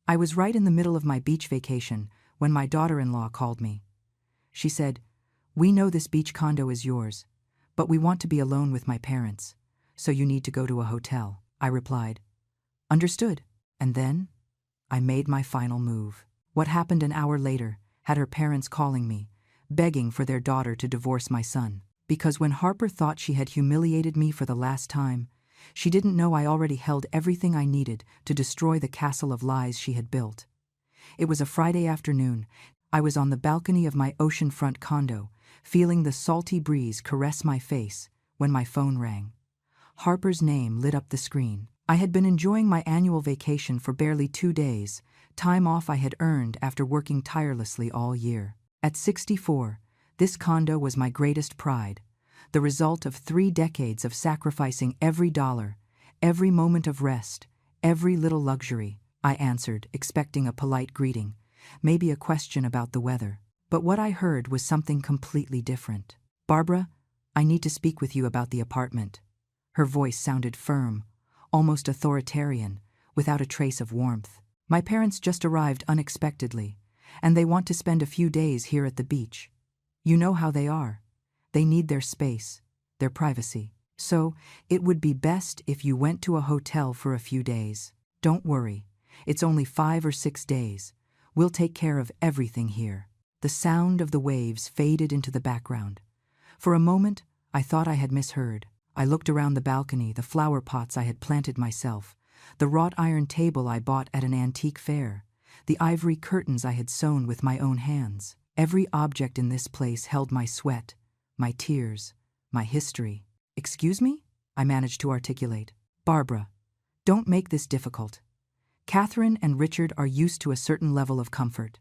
I was right in the middle of my beach vacation when my daughter-in-law called me. She said, "We know this beach condo is yours, but we want to be alone with my parents, so you need to go to a hotel." I replied, "Understood." And then I made my final move. What happened an hour later had her parents calling me, begging for their daughter to divorce my son. Because when Harper thought she had humiliated me for the last time, she didn't know I already held everything I needed to destroy the castle of lies she had built. It was a Friday afternoon. I was on the balcony of my oceanfront condo, feeling the salty breeze caress my face, when my phone rang. Harper's name lit up the screen. I had been enjoying my annual vacation for barely 2 days, time off I had earned after working tirelessly all year. At 64, this condo was my greatest pride, the result of 3 decades of sacrificing every dollar, every moment of rest, every little luxury. I answered, expecting a polite greeting, maybe a question about the weather. But what I heard was something completely different. "Barbara, I need to speak with you about the apartment." Her voice sounded firm, almost authoritarian, without a trace of warmth. "My parents just arrived unexpectedly, and they want to spend a few days here at the beach. You know how they are. They need their space, their privacy. So, it would be best if you went to a hotel for a few days. Don't worry, it's only 5 or 6 days. We'll take care of everything here." The sound of the waves faded into the background. For a moment, I thought I had misheard. I looked around the balcony, the flower pots I had planted myself, the wrought iron table I bought at an antique fair, the ivory curtains I had sewn with my own hands. Every object in this place held my sweat, my tears, my history. "Excuse me?" I managed to articulate. "Barbara, don't make this difficult. Catherine and Richard are used to a certain level of comfort.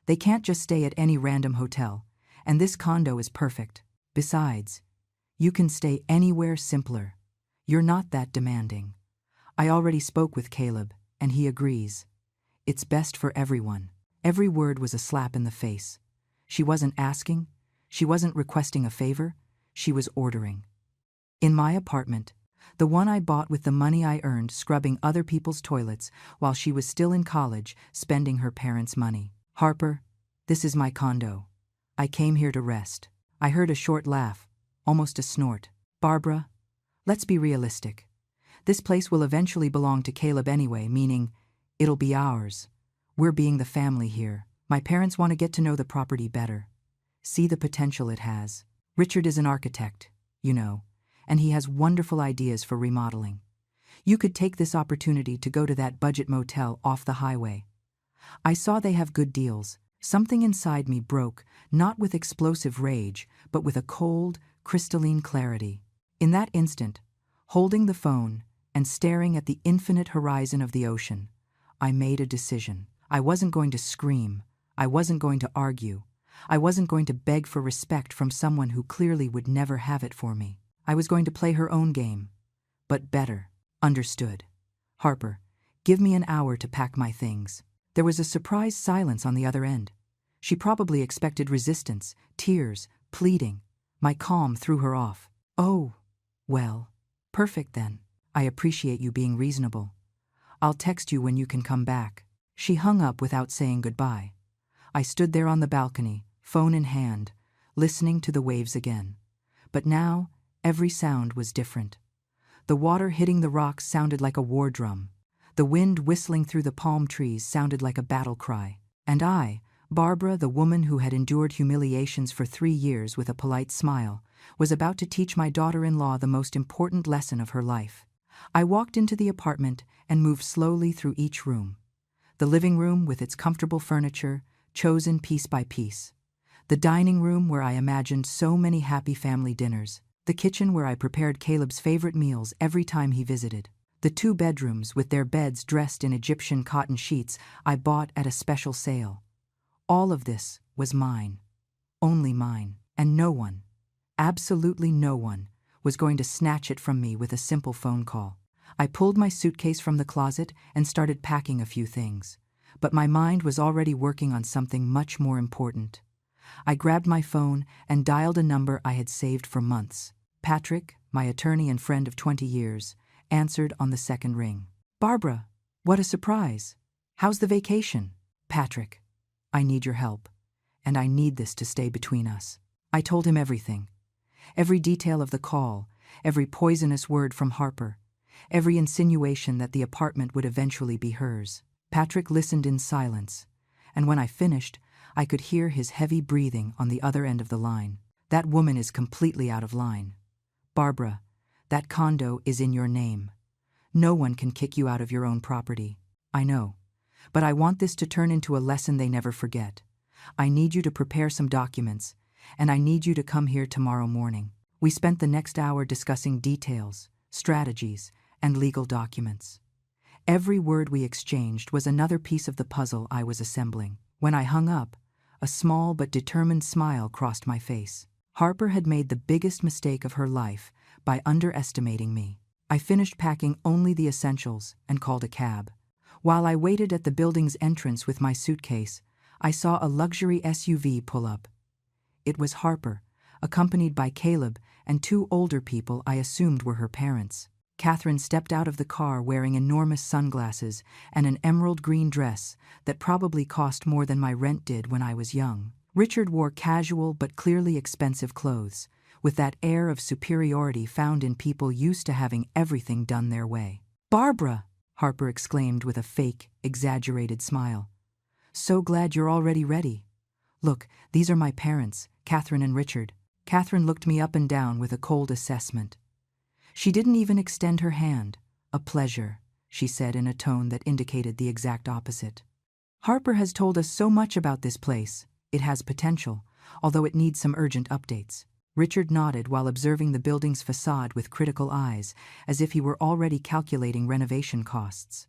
They can't just stay at any random hotel, and this condo is perfect. Besides, you can stay anywhere simpler. You're not that demanding. I already spoke with Caleb, and he agrees. It's best for everyone." Every word was a slap in the face. She wasn't asking, she wasn't requesting a favor, she was ordering. In my apartment, the one I bought with the money I earned scrubbing other people's toilets while she was still in college, spending her parents' money. "Harper, this is my condo. I came here to rest." I heard a short laugh, almost a snort. "Barbara, let's be realistic. This place will eventually belong to Caleb anyway, meaning it'll be ours. We're being the family here. My parents want to get to know the property better, see the potential it has. Richard is an architect, you know, and he has wonderful ideas for remodeling. You could take this opportunity to go to that budget motel off the highway. I saw they have good deals." Something inside me broke, not with explosive rage, but with a cold, crystalline clarity. In that instant, holding the phone and staring at the infinite horizon of the ocean, I made a decision. I wasn't going to scream. I wasn't going to argue. I wasn't going to beg for respect from someone who clearly would never have it for me. I was going to play her own game, but better. "Understood. Harper, give me an hour to pack my things." There was a surprised silence on the other end. She probably expected resistance, tears, pleading. My calm threw her off. "Oh, well, perfect then. I appreciate you being reasonable. I'll text you when you can come back." She hung up without saying goodbye. I stood there on the balcony, phone in hand, listening to the waves again. But now, every sound was different. The water hitting the rocks sounded like a war drum. The wind whistling through the palm trees sounded like a battle cry. And I, Barbara, the woman who had endured humiliations for 3 years with a polite smile, was about to teach my daughter-in-law the most important lesson of her life. I walked into the apartment and moved slowly through each room. The living room with its comfortable furniture, chosen piece by piece. The dining room where I imagined so many happy family dinners. The kitchen where I prepared Caleb's favorite meals every time he visited. The 2 bedrooms with their beds dressed in Egyptian cotton sheets I bought at a special sale. All of this was mine. Only mine. And no one, absolutely no one, was going to snatch it from me with a simple phone call. I pulled my suitcase from the closet and started packing a few things. But my mind was already working on something much more important. I grabbed my phone and dialed a number I had saved for months. Patrick, my attorney and friend of 20 years, answered on the second ring. "Barbara, what a surprise. How's the vacation? Patrick, I need your help. And I need this to stay between us. I told him everything. Every detail of the call, every poisonous word from Harper, every insinuation that the apartment would eventually be hers. Patrick listened in silence, and when I finished, I could hear his heavy breathing on the other end of the line. That woman is completely out of line. Barbara, that condo is in your name. No one can kick you out of your own property. I know. But I want this to turn into a lesson they never forget. I need you to prepare some documents, and I need you to come here tomorrow morning. We spent the next hour discussing details, strategies, and legal documents. Every word we exchanged was another piece of the puzzle I was assembling. When I hung up, a small but determined smile crossed my face. Harper had made the biggest mistake of her life by underestimating me. I finished packing only the essentials and called a cab. While I waited at the building's entrance with my suitcase, I saw a luxury SUV pull up. It was Harper, accompanied by Caleb and two older people I assumed were her parents. Catherine stepped out of the car wearing enormous sunglasses and an emerald green dress that probably cost more than my rent did when I was young. Richard wore casual but clearly expensive clothes, with that air of superiority found in people used to having everything done their way. "Barbara!" Harper exclaimed with a fake, exaggerated smile. "So glad you're already ready. Look, these are my parents, Catherine and Richard." Catherine looked me up and down with a cold assessment. She didn't even extend her hand. "A pleasure," she said in a tone that indicated the exact opposite. "Harper has told us so much about this place. It has potential, although it needs some urgent updates." Richard nodded while observing the building's facade with critical eyes, as if he were already calculating renovation costs.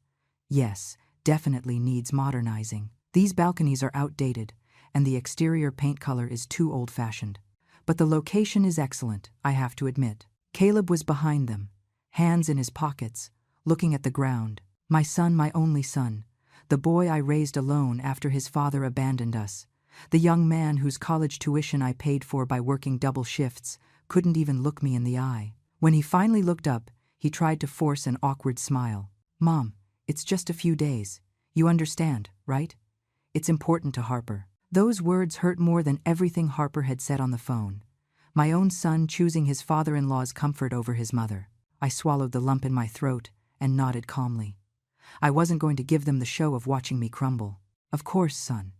"Yes, definitely needs modernizing. These balconies are outdated, and the exterior paint color is too old-fashioned. But the location is excellent, I have to admit." Caleb was behind them, hands in his pockets, looking at the ground. "My son, my only son, the boy I raised alone after his father abandoned us, the young man whose college tuition I paid for by working double shifts, couldn't even look me in the eye." When he finally looked up, he tried to force an awkward smile. "Mom, it's just a few days. You understand, right? It's important to Harper." Those words hurt more than everything Harper had said on the phone. My own son choosing his father-in-law's comfort over his mother. I swallowed the lump in my throat and nodded calmly. I wasn't going to give them the show of watching me crumble. "Of course, son.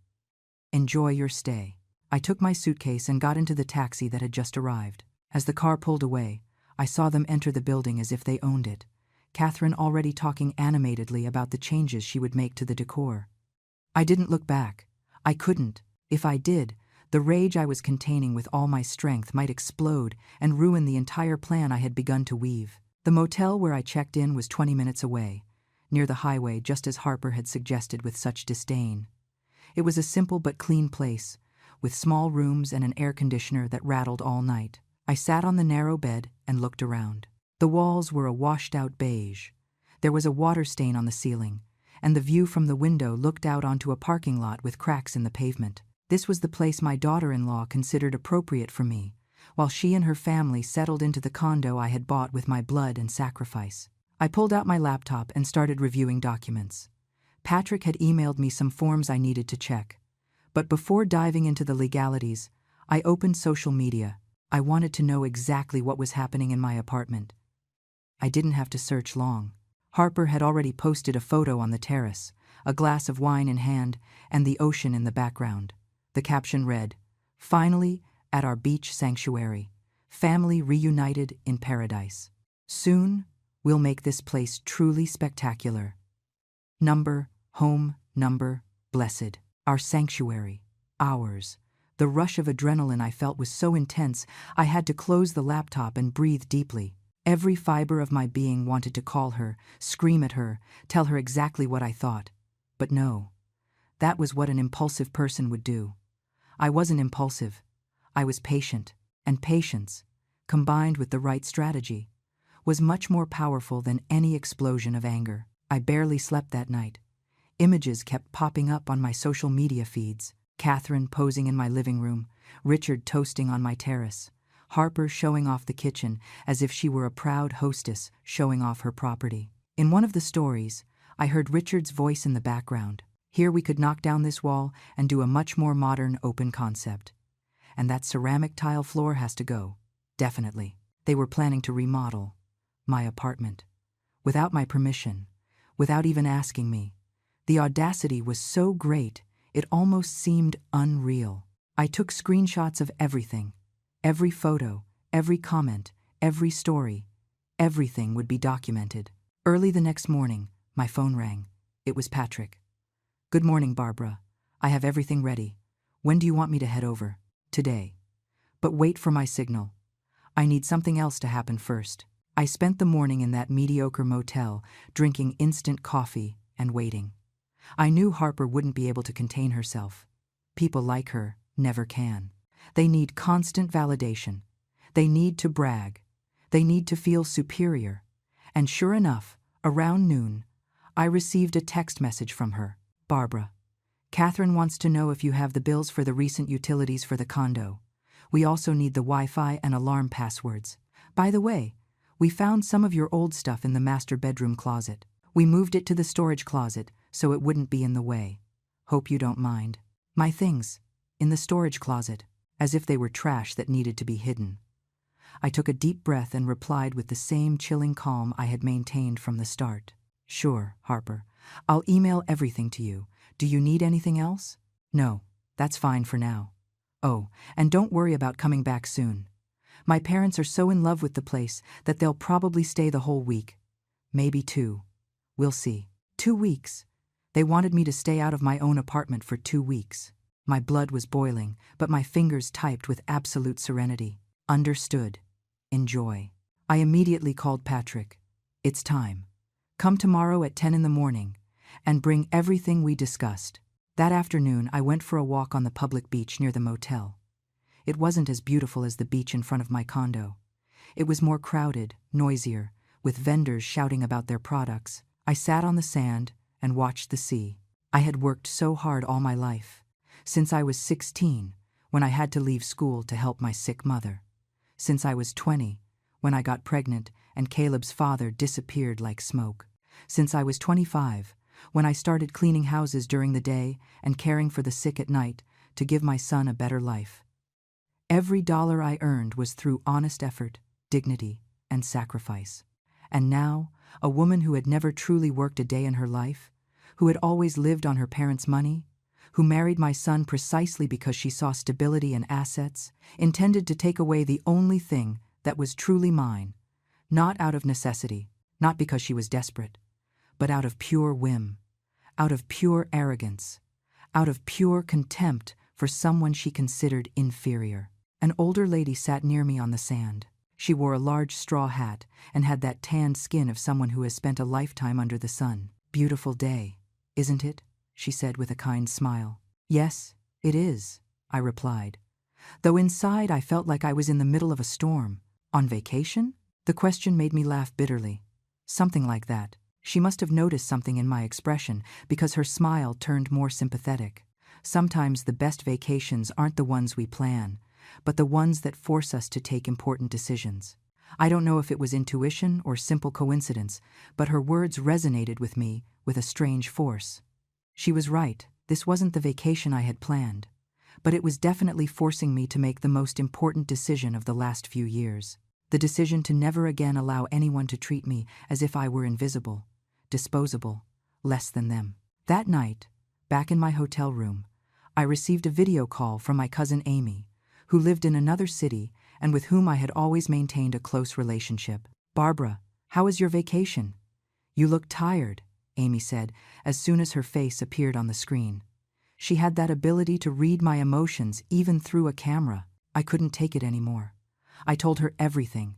Enjoy your stay." I took my suitcase and got into the taxi that had just arrived. As the car pulled away, I saw them enter the building as if they owned it, Catherine already talking animatedly about the changes she would make to the decor. I didn't look back. I couldn't. If I did, the rage I was containing with all my strength might explode and ruin the entire plan I had begun to weave. The motel where I checked in was 20 minutes away, near the highway, just as Harper had suggested with such disdain. It was a simple but clean place, with small rooms and an air conditioner that rattled all night. I sat on the narrow bed and looked around. The walls were a washed-out beige. There was a water stain on the ceiling, and the view from the window looked out onto a parking lot with cracks in the pavement. This was the place my daughter-in-law considered appropriate for me, while she and her family settled into the condo I had bought with my blood and sacrifice. I pulled out my laptop and started reviewing documents. Patrick had emailed me some forms I needed to check. But before diving into the legalities, I opened social media. I wanted to know exactly what was happening in my apartment. I didn't have to search long. Harper had already posted a photo on the terrace, a glass of wine in hand, and the ocean in the background. The caption read, "Finally, at our beach sanctuary, family reunited in paradise. Soon, we'll make this place truly spectacular. Number, home, number, blessed. Our sanctuary, ours." The rush of adrenaline I felt was so intense, I had to close the laptop and breathe deeply. Every fiber of my being wanted to call her, scream at her, tell her exactly what I thought. But no, that was what an impulsive person would do. I wasn't impulsive. I was patient, and patience, combined with the right strategy, was much more powerful than any explosion of anger. I barely slept that night. Images kept popping up on my social media feeds. Catherine posing in my living room, Richard toasting on my terrace, Harper showing off the kitchen as if she were a proud hostess showing off her property. In one of the stories, I heard Richard's voice in the background. Here we could knock down this wall and do a much more modern, open concept. And that ceramic tile floor has to go. Definitely. They were planning to remodel my apartment. Without my permission. Without even asking me. The audacity was so great, it almost seemed unreal. I took screenshots of everything. Every photo, every comment, every story. Everything would be documented. Early the next morning, my phone rang. It was Patrick. "Good morning, Barbara. I have everything ready. When do you want me to head over?" "Today. But wait for my signal. I need something else to happen first." I spent the morning in that mediocre motel, drinking instant coffee and waiting. I knew Harper wouldn't be able to contain herself. People like her never can. They need constant validation. They need to brag. They need to feel superior. And sure enough, around noon, I received a text message from her. "Barbara, Catherine wants to know if you have the bills for the recent utilities for the condo. We also need the Wi-Fi and alarm passwords. By the way, we found some of your old stuff in the master bedroom closet. We moved it to the storage closet so it wouldn't be in the way. Hope you don't mind." My things, in the storage closet, as if they were trash that needed to be hidden. I took a deep breath and replied with the same chilling calm I had maintained from the start. "Sure, Harper. I'll email everything to you. Do you need anything else?" "No, that's fine for now. Oh, and don't worry about coming back soon. My parents are so in love with the place that they'll probably stay the whole week. Maybe 2. We'll see." 2 weeks. They wanted me to stay out of my own apartment for 2 weeks. My blood was boiling, but my fingers typed with absolute serenity. Understood. Enjoy. I immediately called Patrick. "It's time. Come tomorrow at 10 in the morning, and bring everything we discussed." That afternoon, I went for a walk on the public beach near the motel. It wasn't as beautiful as the beach in front of my condo. It was more crowded, noisier, with vendors shouting about their products. I sat on the sand and watched the sea. I had worked so hard all my life, since I was 16, when I had to leave school to help my sick mother. Since I was 20, when I got pregnant and Caleb's father disappeared like smoke. Since I was 25, when I started cleaning houses during the day and caring for the sick at night to give my son a better life. Every dollar I earned was through honest effort, dignity, and sacrifice. And now, a woman who had never truly worked a day in her life, who had always lived on her parents' money, who married my son precisely because she saw stability and assets, intended to take away the only thing that was truly mine, not out of necessity, not because she was desperate, but out of pure whim, out of pure arrogance, out of pure contempt for someone she considered inferior. An older lady sat near me on the sand. She wore a large straw hat and had that tanned skin of someone who has spent a lifetime under the sun. "Beautiful day, isn't it?" she said with a kind smile. "Yes, it is," I replied, though inside I felt like I was in the middle of a storm. "On vacation?" The question made me laugh bitterly. Something like that. She must have noticed something in my expression because her smile turned more sympathetic. Sometimes the best vacations aren't the ones we plan, but the ones that force us to take important decisions. I don't know if it was intuition or simple coincidence, but her words resonated with me with a strange force. She was right. This wasn't the vacation I had planned, but it was definitely forcing me to make the most important decision of the last few years. The decision to never again allow anyone to treat me as if I were invisible, disposable, less than them. That night, back in my hotel room, I received a video call from my cousin Amy, who lived in another city and with whom I had always maintained a close relationship. "Barbara, how was your vacation? You look tired," Amy said as soon as her face appeared on the screen. She had that ability to read my emotions even through a camera. I couldn't take it anymore. I told her everything,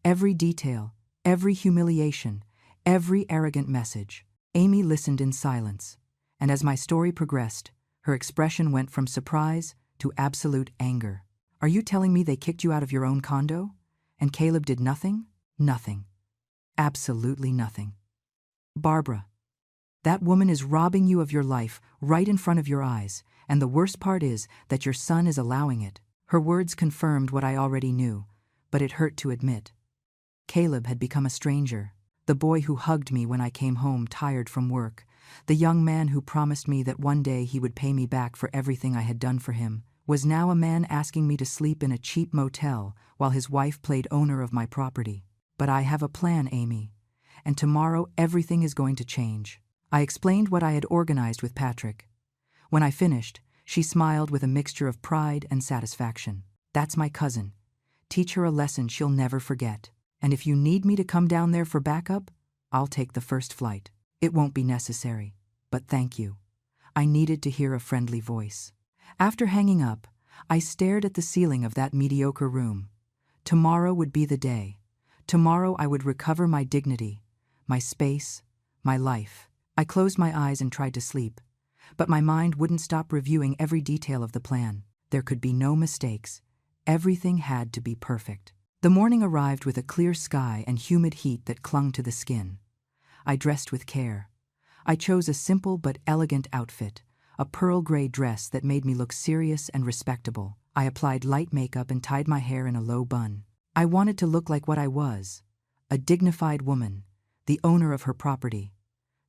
every detail, every humiliation, every arrogant message. Amy listened in silence, and as my story progressed, her expression went from surprise to absolute anger. "Are you telling me they kicked you out of your own condo? And Caleb did nothing?" "Nothing. Absolutely nothing. Barbara, that woman is robbing you of your life right in front of your eyes, and the worst part is that your son is allowing it." Her words confirmed what I already knew, but it hurt to admit. Caleb had become a stranger. The boy who hugged me when I came home tired from work, the young man who promised me that one day he would pay me back for everything I had done for him, was now a man asking me to sleep in a cheap motel while his wife played owner of my property. But I have a plan, Amy, and tomorrow everything is going to change. I explained what I had organized with Patrick. When I finished, she smiled with a mixture of pride and satisfaction. That's my cousin. Teach her a lesson she'll never forget. And if you need me to come down there for backup, I'll take the first flight. It won't be necessary, but thank you. I needed to hear a friendly voice. After hanging up, I stared at the ceiling of that mediocre room. Tomorrow would be the day. Tomorrow I would recover my dignity, my space, my life. I closed my eyes and tried to sleep, but my mind wouldn't stop reviewing every detail of the plan. There could be no mistakes. Everything had to be perfect. The morning arrived with a clear sky and humid heat that clung to the skin. I dressed with care. I chose a simple but elegant outfit, a pearl gray dress that made me look serious and respectable. I applied light makeup and tied my hair in a low bun. I wanted to look like what I was, a dignified woman, the owner of her property,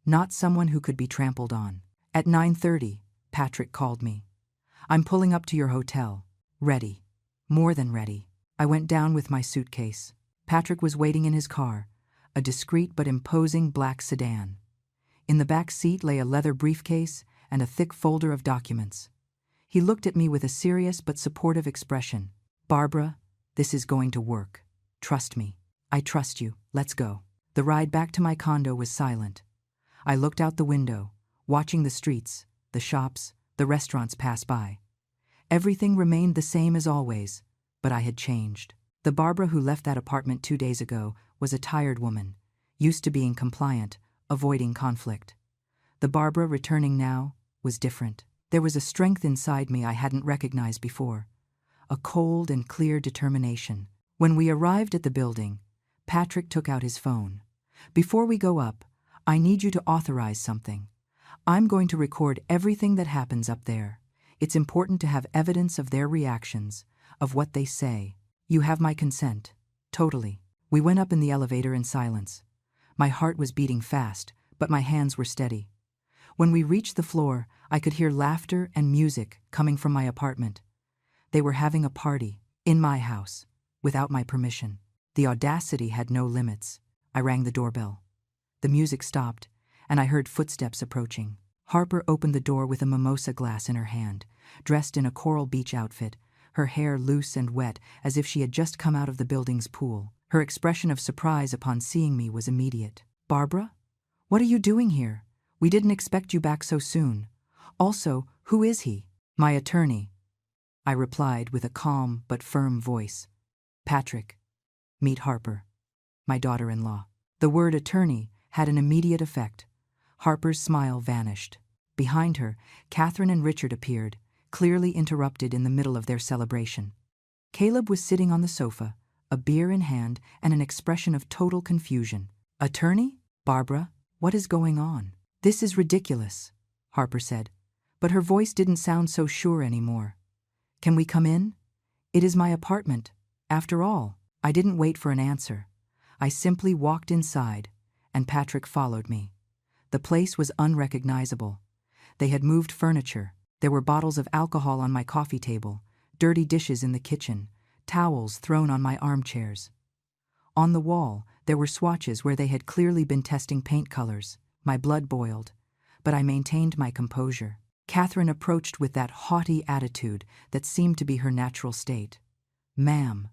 not someone who could be trampled on. At 9:30, Patrick called me. I'm pulling up to your hotel. Ready. More than ready. I went down with my suitcase. Patrick was waiting in his car, a discreet but imposing black sedan. In the back seat lay a leather briefcase and a thick folder of documents. He looked at me with a serious but supportive expression. Barbara, this is going to work. Trust me. I trust you. Let's go. The ride back to my condo was silent. I looked out the window, watching the streets, the shops, the restaurants pass by. Everything remained the same as always, but I had changed. The Barbara who left that apartment 2 days ago was a tired woman, used to being compliant, avoiding conflict. The Barbara returning now was different. There was a strength inside me I hadn't recognized before, a cold and clear determination. When we arrived at the building, Patrick took out his phone. Before we go up, I need you to authorize something. I'm going to record everything that happens up there. It's important to have evidence of their reactions, of what they say. You have my consent. Totally. We went up in the elevator in silence. My heart was beating fast, but my hands were steady. When we reached the floor, I could hear laughter and music coming from my apartment. They were having a party, in my house, without my permission. The audacity had no limits. I rang the doorbell. The music stopped, and I heard footsteps approaching. Harper opened the door with a mimosa glass in her hand, dressed in a coral beach outfit, her hair loose and wet as if she had just come out of the building's pool. Her expression of surprise upon seeing me was immediate. Barbara? What are you doing here? We didn't expect you back so soon. Also, who is he? My attorney, I replied with a calm but firm voice. Patrick. Meet Harper, my daughter-in-law. The word attorney had an immediate effect. Harper's smile vanished. Behind her, Catherine and Richard appeared, clearly interrupted in the middle of their celebration. Caleb was sitting on the sofa, a beer in hand and an expression of total confusion. Attorney? Barbara, what is going on? This is ridiculous, Harper said, but her voice didn't sound so sure anymore. Can we come in? It is my apartment. After all, I didn't wait for an answer. I simply walked inside, and Patrick followed me. The place was unrecognizable. They had moved furniture. There were bottles of alcohol on my coffee table, dirty dishes in the kitchen, towels thrown on my armchairs. On the wall, there were swatches where they had clearly been testing paint colors. My blood boiled, but I maintained my composure. Catherine approached with that haughty attitude that seemed to be her natural state. Ma'am,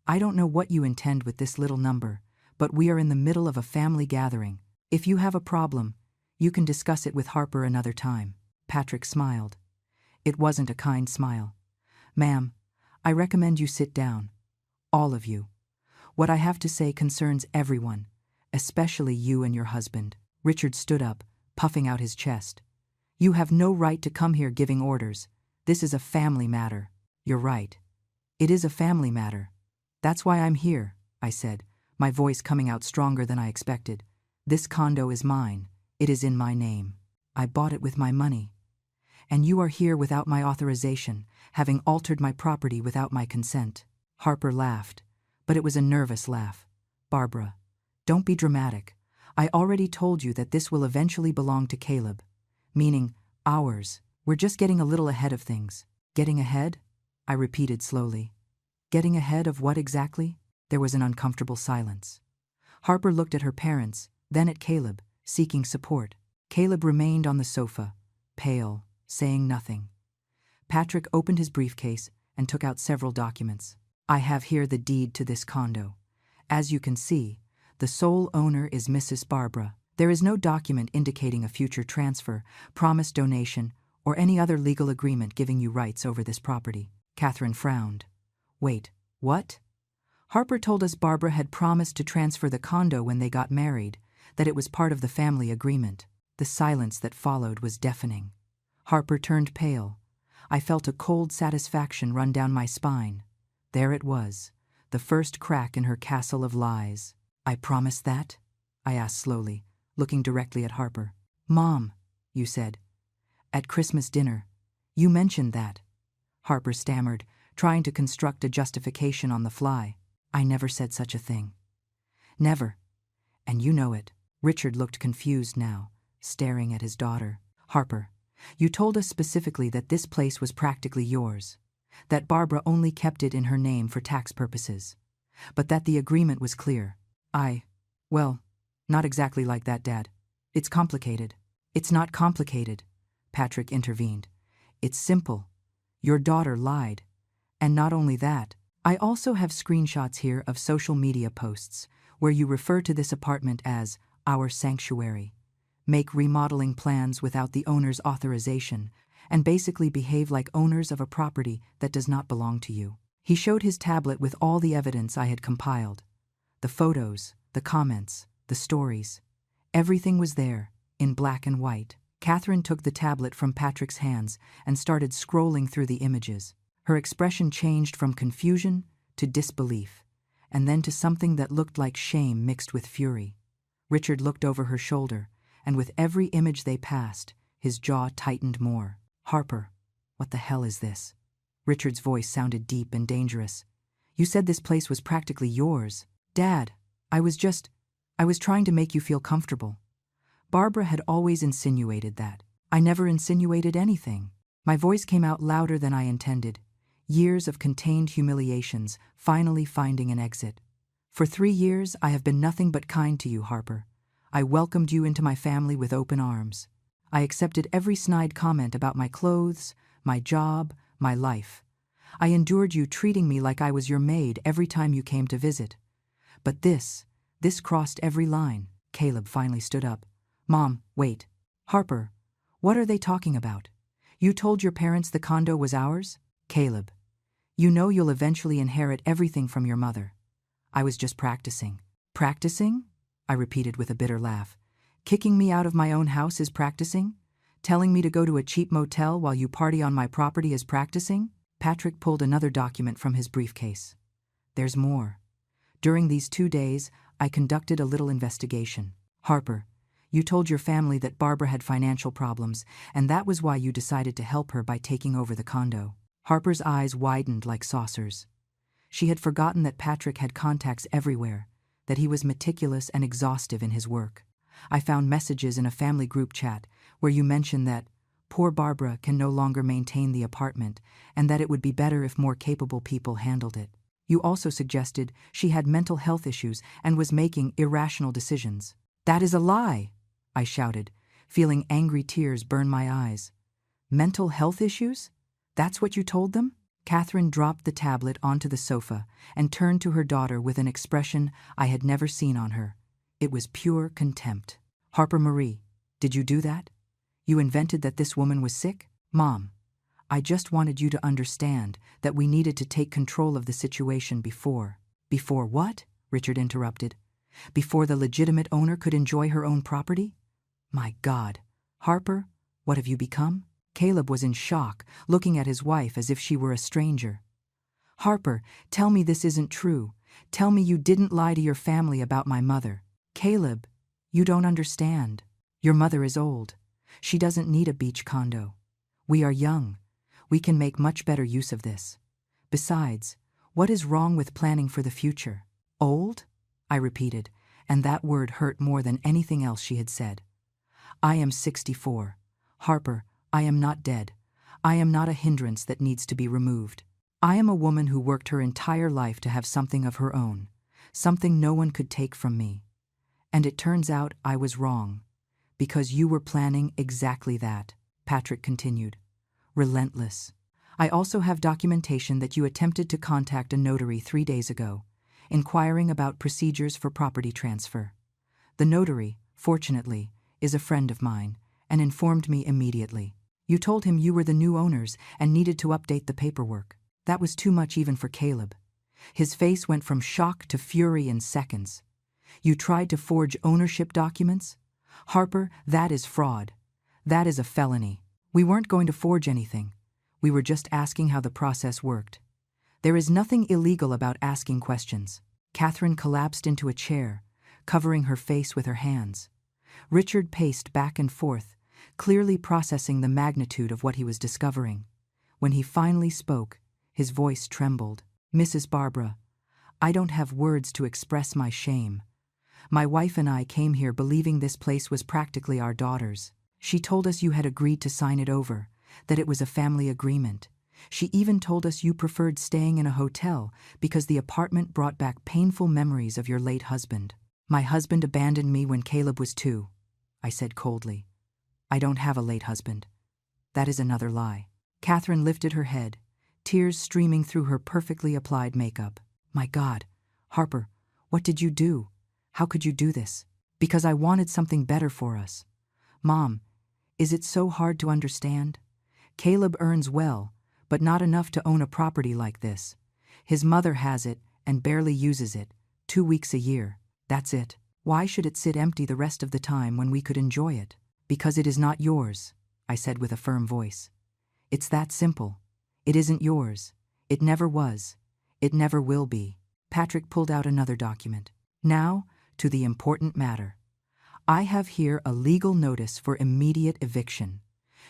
I don't know what you intend with this little number, but we are in the middle of a family gathering. If you have a problem, you can discuss it with Harper another time. Patrick smiled. It wasn't a kind smile. Ma'am, I recommend you sit down. All of you. What I have to say concerns everyone, especially you and your husband. Richard stood up, puffing out his chest. You have no right to come here giving orders. This is a family matter. You're right. It is a family matter. That's why I'm here, I said, my voice coming out stronger than I expected. This condo is mine. It is in my name. I bought it with my money. And you are here without my authorization, having altered my property without my consent. Harper laughed, but it was a nervous laugh. Barbara, don't be dramatic. I already told you that this will eventually belong to Caleb. Meaning, ours. We're just getting a little ahead of things. Getting ahead? I repeated slowly. Getting ahead of what exactly? There was an uncomfortable silence. Harper looked at her parents, then at Caleb, seeking support. Caleb remained on the sofa, pale, saying nothing. Patrick opened his briefcase and took out several documents. I have here the deed to this condo. As you can see, the sole owner is Mrs. Barbara. There is no document indicating a future transfer, promised donation, or any other legal agreement giving you rights over this property. Catherine frowned. Wait, what? Harper told us Barbara had promised to transfer the condo when they got married, that it was part of the family agreement. The silence that followed was deafening. Harper turned pale. I felt a cold satisfaction run down my spine. There it was, the first crack in her castle of lies. I promised that? I asked slowly, looking directly at Harper. Mom, you said. At Christmas dinner. You mentioned that. Harper stammered, trying to construct a justification on the fly. I never said such a thing. Never. And you know it. Richard looked confused now, staring at his daughter. Harper, you told us specifically that this place was practically yours, that Barbara only kept it in her name for tax purposes, but that the agreement was clear. Well, not exactly like that, Dad. It's complicated. It's not complicated, Patrick intervened. It's simple. Your daughter lied. And not only that, I also have screenshots here of social media posts where you refer to this apartment as our sanctuary, make remodeling plans without the owner's authorization, and basically behave like owners of a property that does not belong to you. He showed his tablet with all the evidence I had compiled. The photos, the comments, the stories. Everything was there, in black and white. Catherine took the tablet from Patrick's hands and started scrolling through the images. Her expression changed from confusion to disbelief, and then to something that looked like shame mixed with fury. Richard looked over her shoulder, and with every image they passed, his jaw tightened more. Harper, what the hell is this? Richard's voice sounded deep and dangerous. You said this place was practically yours. Dad, I was trying to make you feel comfortable. Barbara had always insinuated that. I never insinuated anything. My voice came out louder than I intended. Years of contained humiliations, finally finding an exit. For 3 years, I have been nothing but kind to you, Harper. I welcomed you into my family with open arms. I accepted every snide comment about my clothes, my job, my life. I endured you treating me like I was your maid every time you came to visit. But this crossed every line. Caleb finally stood up. Mom, wait. Harper, what are they talking about? You told your parents the condo was ours? Caleb, you know you'll eventually inherit everything from your mother. I was just practicing. Practicing? I repeated with a bitter laugh. Kicking me out of my own house is practicing? Telling me to go to a cheap motel while you party on my property is practicing? Patrick pulled another document from his briefcase. There's more. During these 2 days, I conducted a little investigation. Harper, you told your family that Barbara had financial problems, and that was why you decided to help her by taking over the condo. Harper's eyes widened like saucers. She had forgotten that Patrick had contacts everywhere, that he was meticulous and exhaustive in his work. I found messages in a family group chat where you mentioned that poor Barbara can no longer maintain the apartment and that it would be better if more capable people handled it. You also suggested she had mental health issues and was making irrational decisions. That is a lie, I shouted, feeling angry tears burn my eyes. Mental health issues? That's what you told them? Catherine dropped the tablet onto the sofa and turned to her daughter with an expression I had never seen on her. It was pure contempt. Harper Marie, did you do that? You invented that this woman was sick? Mom, I just wanted you to understand that we needed to take control of the situation before. Before what? Richard interrupted. Before the legitimate owner could enjoy her own property? My God. Harper, what have you become? Caleb was in shock, looking at his wife as if she were a stranger. Harper, tell me this isn't true. Tell me you didn't lie to your family about my mother. Caleb, you don't understand. Your mother is old. She doesn't need a beach condo. We are young. We can make much better use of this. Besides, what is wrong with planning for the future? Old? I repeated, and that word hurt more than anything else she had said. I am 64. Harper, I am not dead. I am not a hindrance that needs to be removed. I am a woman who worked her entire life to have something of her own, something no one could take from me. And it turns out I was wrong, because you were planning exactly that, Patrick continued. Relentless. I also have documentation that you attempted to contact a notary 3 days ago, inquiring about procedures for property transfer. The notary, fortunately, is a friend of mine, and informed me immediately. You told him you were the new owners and needed to update the paperwork. That was too much even for Caleb. His face went from shock to fury in seconds. You tried to forge ownership documents? Harper, that is fraud. That is a felony. We weren't going to forge anything. We were just asking how the process worked. There is nothing illegal about asking questions. Catherine collapsed into a chair, covering her face with her hands. Richard paced back and forth, clearly processing the magnitude of what he was discovering. When he finally spoke, his voice trembled. Mrs. Barbara, I don't have words to express my shame. My wife and I came here believing this place was practically our daughter's. She told us you had agreed to sign it over, that it was a family agreement. She even told us you preferred staying in a hotel because the apartment brought back painful memories of your late husband. My husband abandoned me when Caleb was 2, I said coldly. I don't have a late husband. That is another lie. Catherine lifted her head, tears streaming through her perfectly applied makeup. My God, Harper, what did you do? How could you do this? Because I wanted something better for us. Mom, is it so hard to understand? Caleb earns well, but not enough to own a property like this. His mother has it and barely uses it, 2 weeks a year. That's it. Why should it sit empty the rest of the time when we could enjoy it? Because it is not yours, I said with a firm voice. It's that simple. It isn't yours. It never was. It never will be. Patrick pulled out another document. Now, to the important matter. I have here a legal notice for immediate eviction.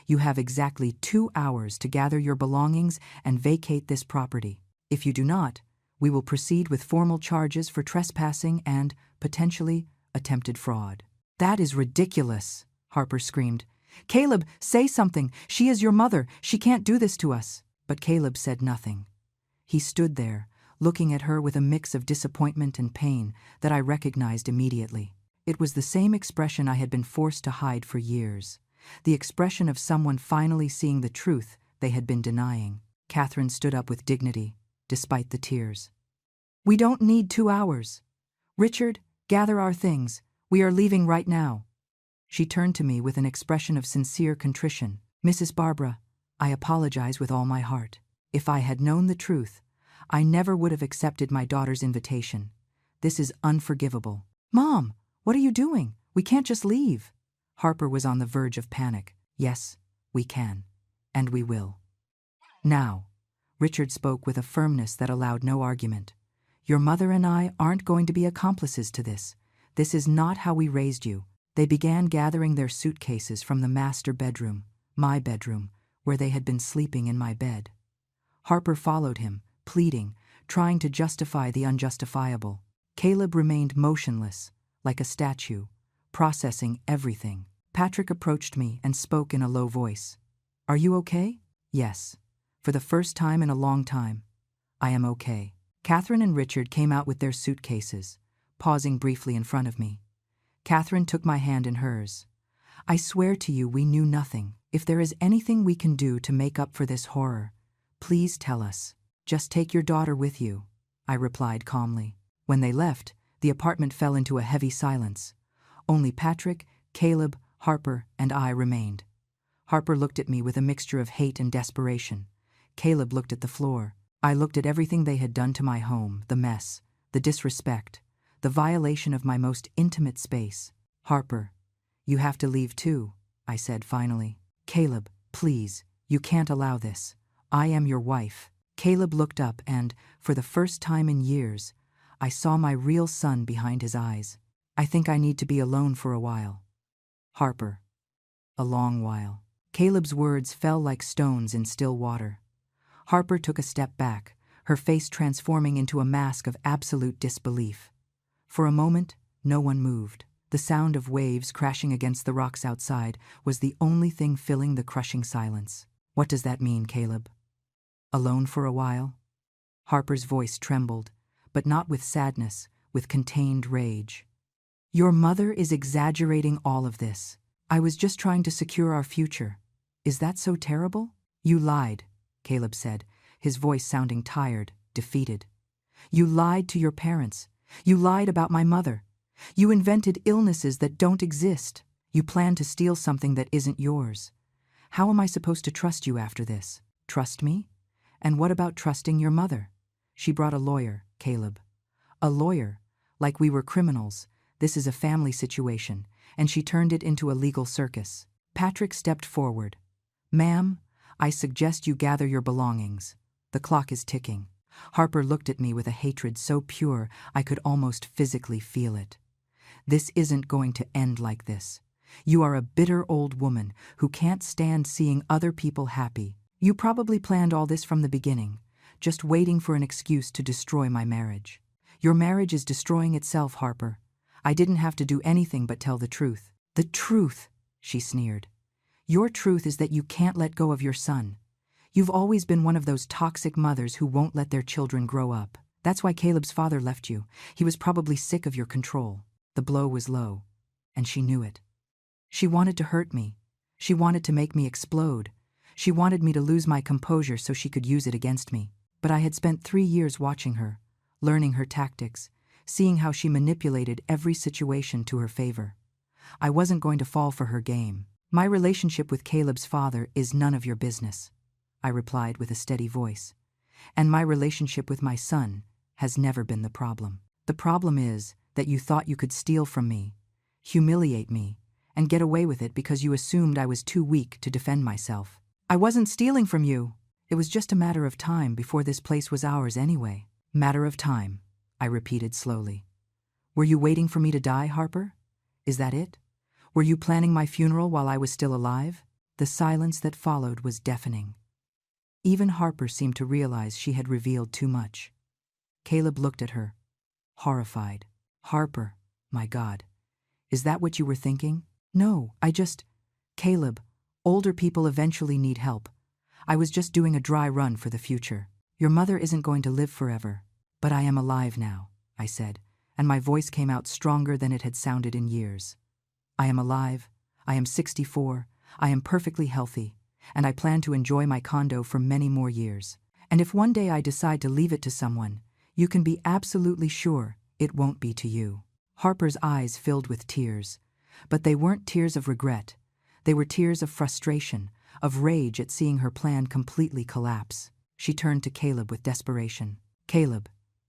You have exactly 2 hours to gather your belongings and vacate this property. If you do not, we will proceed with formal charges for trespassing and, potentially, attempted fraud. That is ridiculous, Harper screamed. Caleb, say something. She is your mother. She can't do this to us. But Caleb said nothing. He stood there, looking at her with a mix of disappointment and pain that I recognized immediately. It was the same expression I had been forced to hide for years, the expression of someone finally seeing the truth they had been denying. Catherine stood up with dignity, despite the tears. We don't need 2 hours. Richard, gather our things. We are leaving right now. She turned to me with an expression of sincere contrition. Mrs. Barbara, I apologize with all my heart. If I had known the truth, I never would have accepted my daughter's invitation. This is unforgivable. Mom, what are you doing? We can't just leave. Harper was on the verge of panic. Yes, we can. And we will. Now, Richard spoke with a firmness that allowed no argument. Your mother and I aren't going to be accomplices to this. This is not how we raised you. They began gathering their suitcases from the master bedroom, my bedroom, where they had been sleeping in my bed. Harper followed him, pleading, trying to justify the unjustifiable. Caleb remained motionless, like a statue, processing everything. Patrick approached me and spoke in a low voice. Are you okay? Yes. For the first time in a long time, I am okay. Catherine and Richard came out with their suitcases, pausing briefly in front of me. Catherine took my hand in hers. I swear to you we knew nothing. If there is anything we can do to make up for this horror, please tell us. Just take your daughter with you, I replied calmly. When they left, the apartment fell into a heavy silence. Only Patrick, Caleb, Harper, and I remained. Harper looked at me with a mixture of hate and desperation. Caleb looked at the floor. I looked at everything they had done to my home, the mess, the disrespect, the violation of my most intimate space. Harper, you have to leave too, I said finally. Caleb, please, you can't allow this. I am your wife. Caleb looked up and, for the first time in years, I saw my real son behind his eyes. I think I need to be alone for a while. Harper. A long while. Caleb's words fell like stones in still water. Harper took a step back, her face transforming into a mask of absolute disbelief. For a moment, No one moved. The sound of waves crashing against the rocks outside was the only thing filling the crushing silence. What does that mean, Caleb? Alone for a while? Harper's voice trembled, but not with sadness, with contained rage. Your mother is exaggerating all of this. I was just trying to secure our future. Is that so terrible? You lied, Caleb said, his voice sounding tired, defeated. You lied to your parents. You lied about my mother. You invented illnesses that don't exist. You planned to steal something that isn't yours. How am I supposed to trust you after this? Trust me? And what about trusting your mother? She brought a lawyer, Caleb. A lawyer? Like we were criminals. This is a family situation, and she turned it into a legal circus. Patrick stepped forward. Ma'am, I suggest you gather your belongings. The clock is ticking. Harper looked at me with a hatred so pure I could almost physically feel it. This isn't going to end like this. You are a bitter old woman who can't stand seeing other people happy. You probably planned all this from the beginning, just waiting for an excuse to destroy my marriage. Your marriage is destroying itself, Harper. I didn't have to do anything but tell the truth. The truth, she sneered. Your truth is that you can't let go of your son. You've always been one of those toxic mothers who won't let their children grow up. That's why Caleb's father left you. He was probably sick of your control. The blow was low, and she knew it. She wanted to hurt me. She wanted to make me explode. She wanted me to lose my composure so she could use it against me. But I had spent 3 years watching her, learning her tactics, seeing how she manipulated every situation to her favor. I wasn't going to fall for her game. My relationship with Caleb's father is none of your business, I replied with a steady voice. And my relationship with my son has never been the problem. The problem is that you thought you could steal from me, humiliate me, and get away with it because you assumed I was too weak to defend myself. I wasn't stealing from you. It was just a matter of time before this place was ours anyway. Matter of time, I repeated slowly. Were you waiting for me to die, Harper? Is that it? Were you planning my funeral while I was still alive? The silence that followed was deafening. Even Harper seemed to realize she had revealed too much. Caleb looked at her, horrified. Harper, my God. Is that what you were thinking? No, Caleb, older people eventually need help. I was just doing a dry run for the future. Your mother isn't going to live forever. But I am alive now, I said, and my voice came out stronger than it had sounded in years. I am alive. I am 64. I am perfectly healthy, and I plan to enjoy my condo for many more years. And if one day I decide to leave it to someone, you can be absolutely sure it won't be to you. Harper's eyes filled with tears, but they weren't tears of regret. They were tears of frustration, of rage at seeing her plan completely collapse. She turned to Caleb with desperation. Caleb,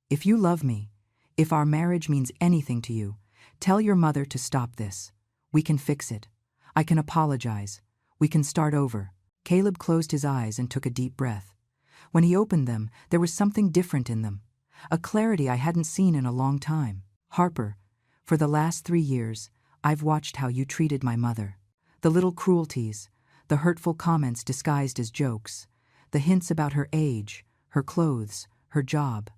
if you love me, if our marriage means anything to you, tell your mother to stop this. We can fix it. I can apologize. We can start over. Caleb closed his eyes and took a deep breath. When he opened them, there was something different in them, a clarity I hadn't seen in a long time. Harper, for the last 3 years, I've watched how you treated my mother. The little cruelties, the hurtful comments disguised as jokes, the hints about her age, her clothes, her job.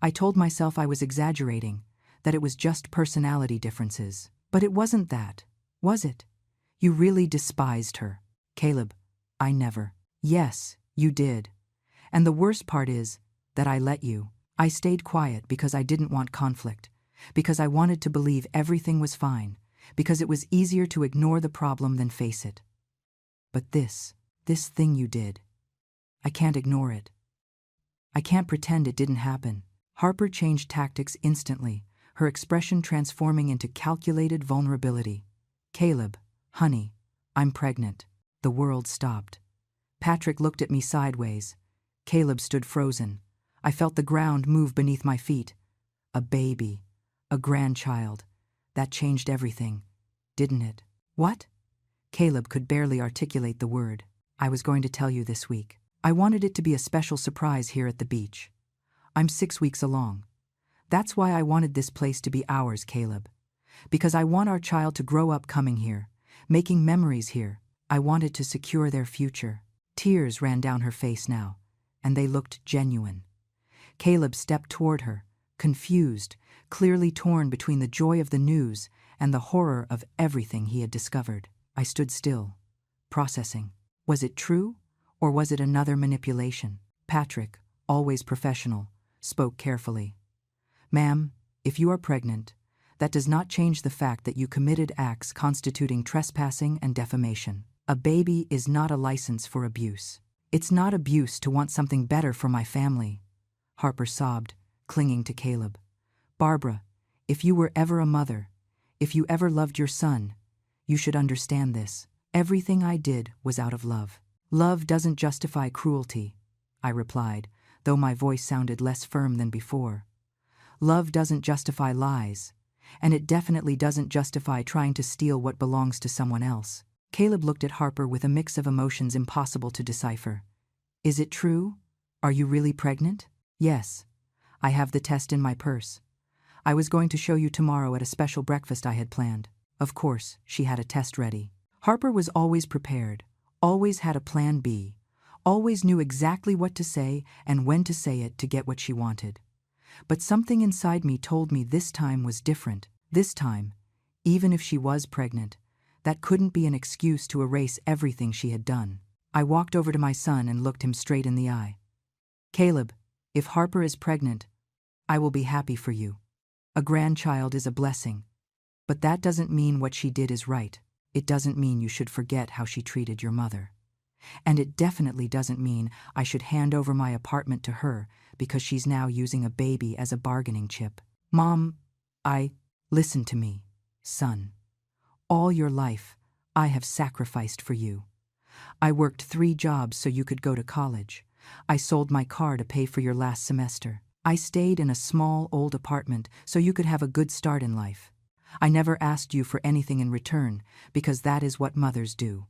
I told myself I was exaggerating, that it was just personality differences. But it wasn't that, was it? You really despised her. Caleb, I never. Yes, you did. And the worst part is that I let you. I stayed quiet because I didn't want conflict, because I wanted to believe everything was fine, because it was easier to ignore the problem than face it. But this thing you did, I can't ignore it. I can't pretend it didn't happen. Harper changed tactics instantly, her expression transforming into calculated vulnerability. Caleb, honey, I'm pregnant. The world stopped. Patrick looked at me sideways. Caleb stood frozen. I felt the ground move beneath my feet. A baby, a grandchild. That changed everything, didn't it? What? Caleb could barely articulate the word. I was going to tell you this week. I wanted it to be a special surprise here at the beach. I'm 6 weeks along. That's why I wanted this place to be ours, Caleb. Because I want our child to grow up coming here, making memories here. I wanted to secure their future. Tears ran down her face now, and they looked genuine. Caleb stepped toward her, confused, clearly torn between the joy of the news and the horror of everything he had discovered. I stood still, processing. Was it true, or was it another manipulation? Patrick, always professional, spoke carefully. "Ma'am, if you are pregnant, that does not change the fact that you committed acts constituting trespassing and defamation. A baby is not a license for abuse. It's not abuse to want something better for my family." Harper sobbed, clinging to Caleb. "Barbara, if you were ever a mother, if you ever loved your son, you should understand this. Everything I did was out of love." "Love doesn't justify cruelty," I replied, though my voice sounded less firm than before. "Love doesn't justify lies, and it definitely doesn't justify trying to steal what belongs to someone else." Caleb looked at Harper with a mix of emotions impossible to decipher. "Is it true? Are you really pregnant?" "Yes. I have the test in my purse. I was going to show you tomorrow at a special breakfast I had planned." Of course, she had a test ready. Harper was always prepared, always had a plan B, always knew exactly what to say and when to say it to get what she wanted. But something inside me told me this time was different. This time, even if she was pregnant, that couldn't be an excuse to erase everything she had done. I walked over to my son and looked him straight in the eye. "Caleb, if Harper is pregnant, I will be happy for you. A grandchild is a blessing. But that doesn't mean what she did is right. It doesn't mean you should forget how she treated your mother. And it definitely doesn't mean I should hand over my apartment to her because she's now using a baby as a bargaining chip. Mom, listen to me, son. All your life, I have sacrificed for you. I worked 3 jobs so you could go to college. I sold my car to pay for your last semester. I stayed in a small, old apartment so you could have a good start in life. I never asked you for anything in return because that is what mothers do.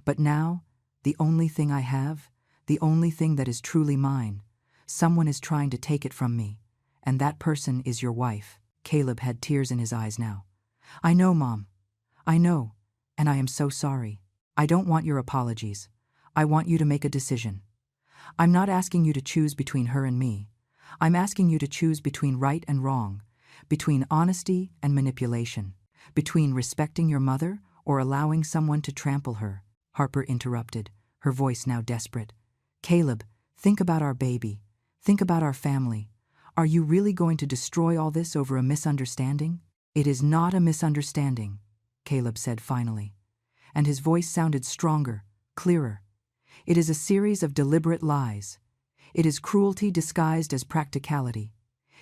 But now, the only thing I have, the only thing that is truly mine, someone is trying to take it from me, and that person is your wife." Caleb had tears in his eyes now. "I know, Mom. I know, and I am so sorry. I don't want your apologies. I want you to make a decision. I'm not asking you to choose between her and me. I'm asking you to choose between right and wrong, between honesty and manipulation, between respecting your mother or allowing someone to trample her." Harper interrupted, her voice now desperate. "Caleb, think about our baby. Think about our family. Are you really going to destroy all this over a misunderstanding?" "It is not a misunderstanding," Caleb said finally, and his voice sounded stronger, clearer. "It is a series of deliberate lies. It is cruelty disguised as practicality.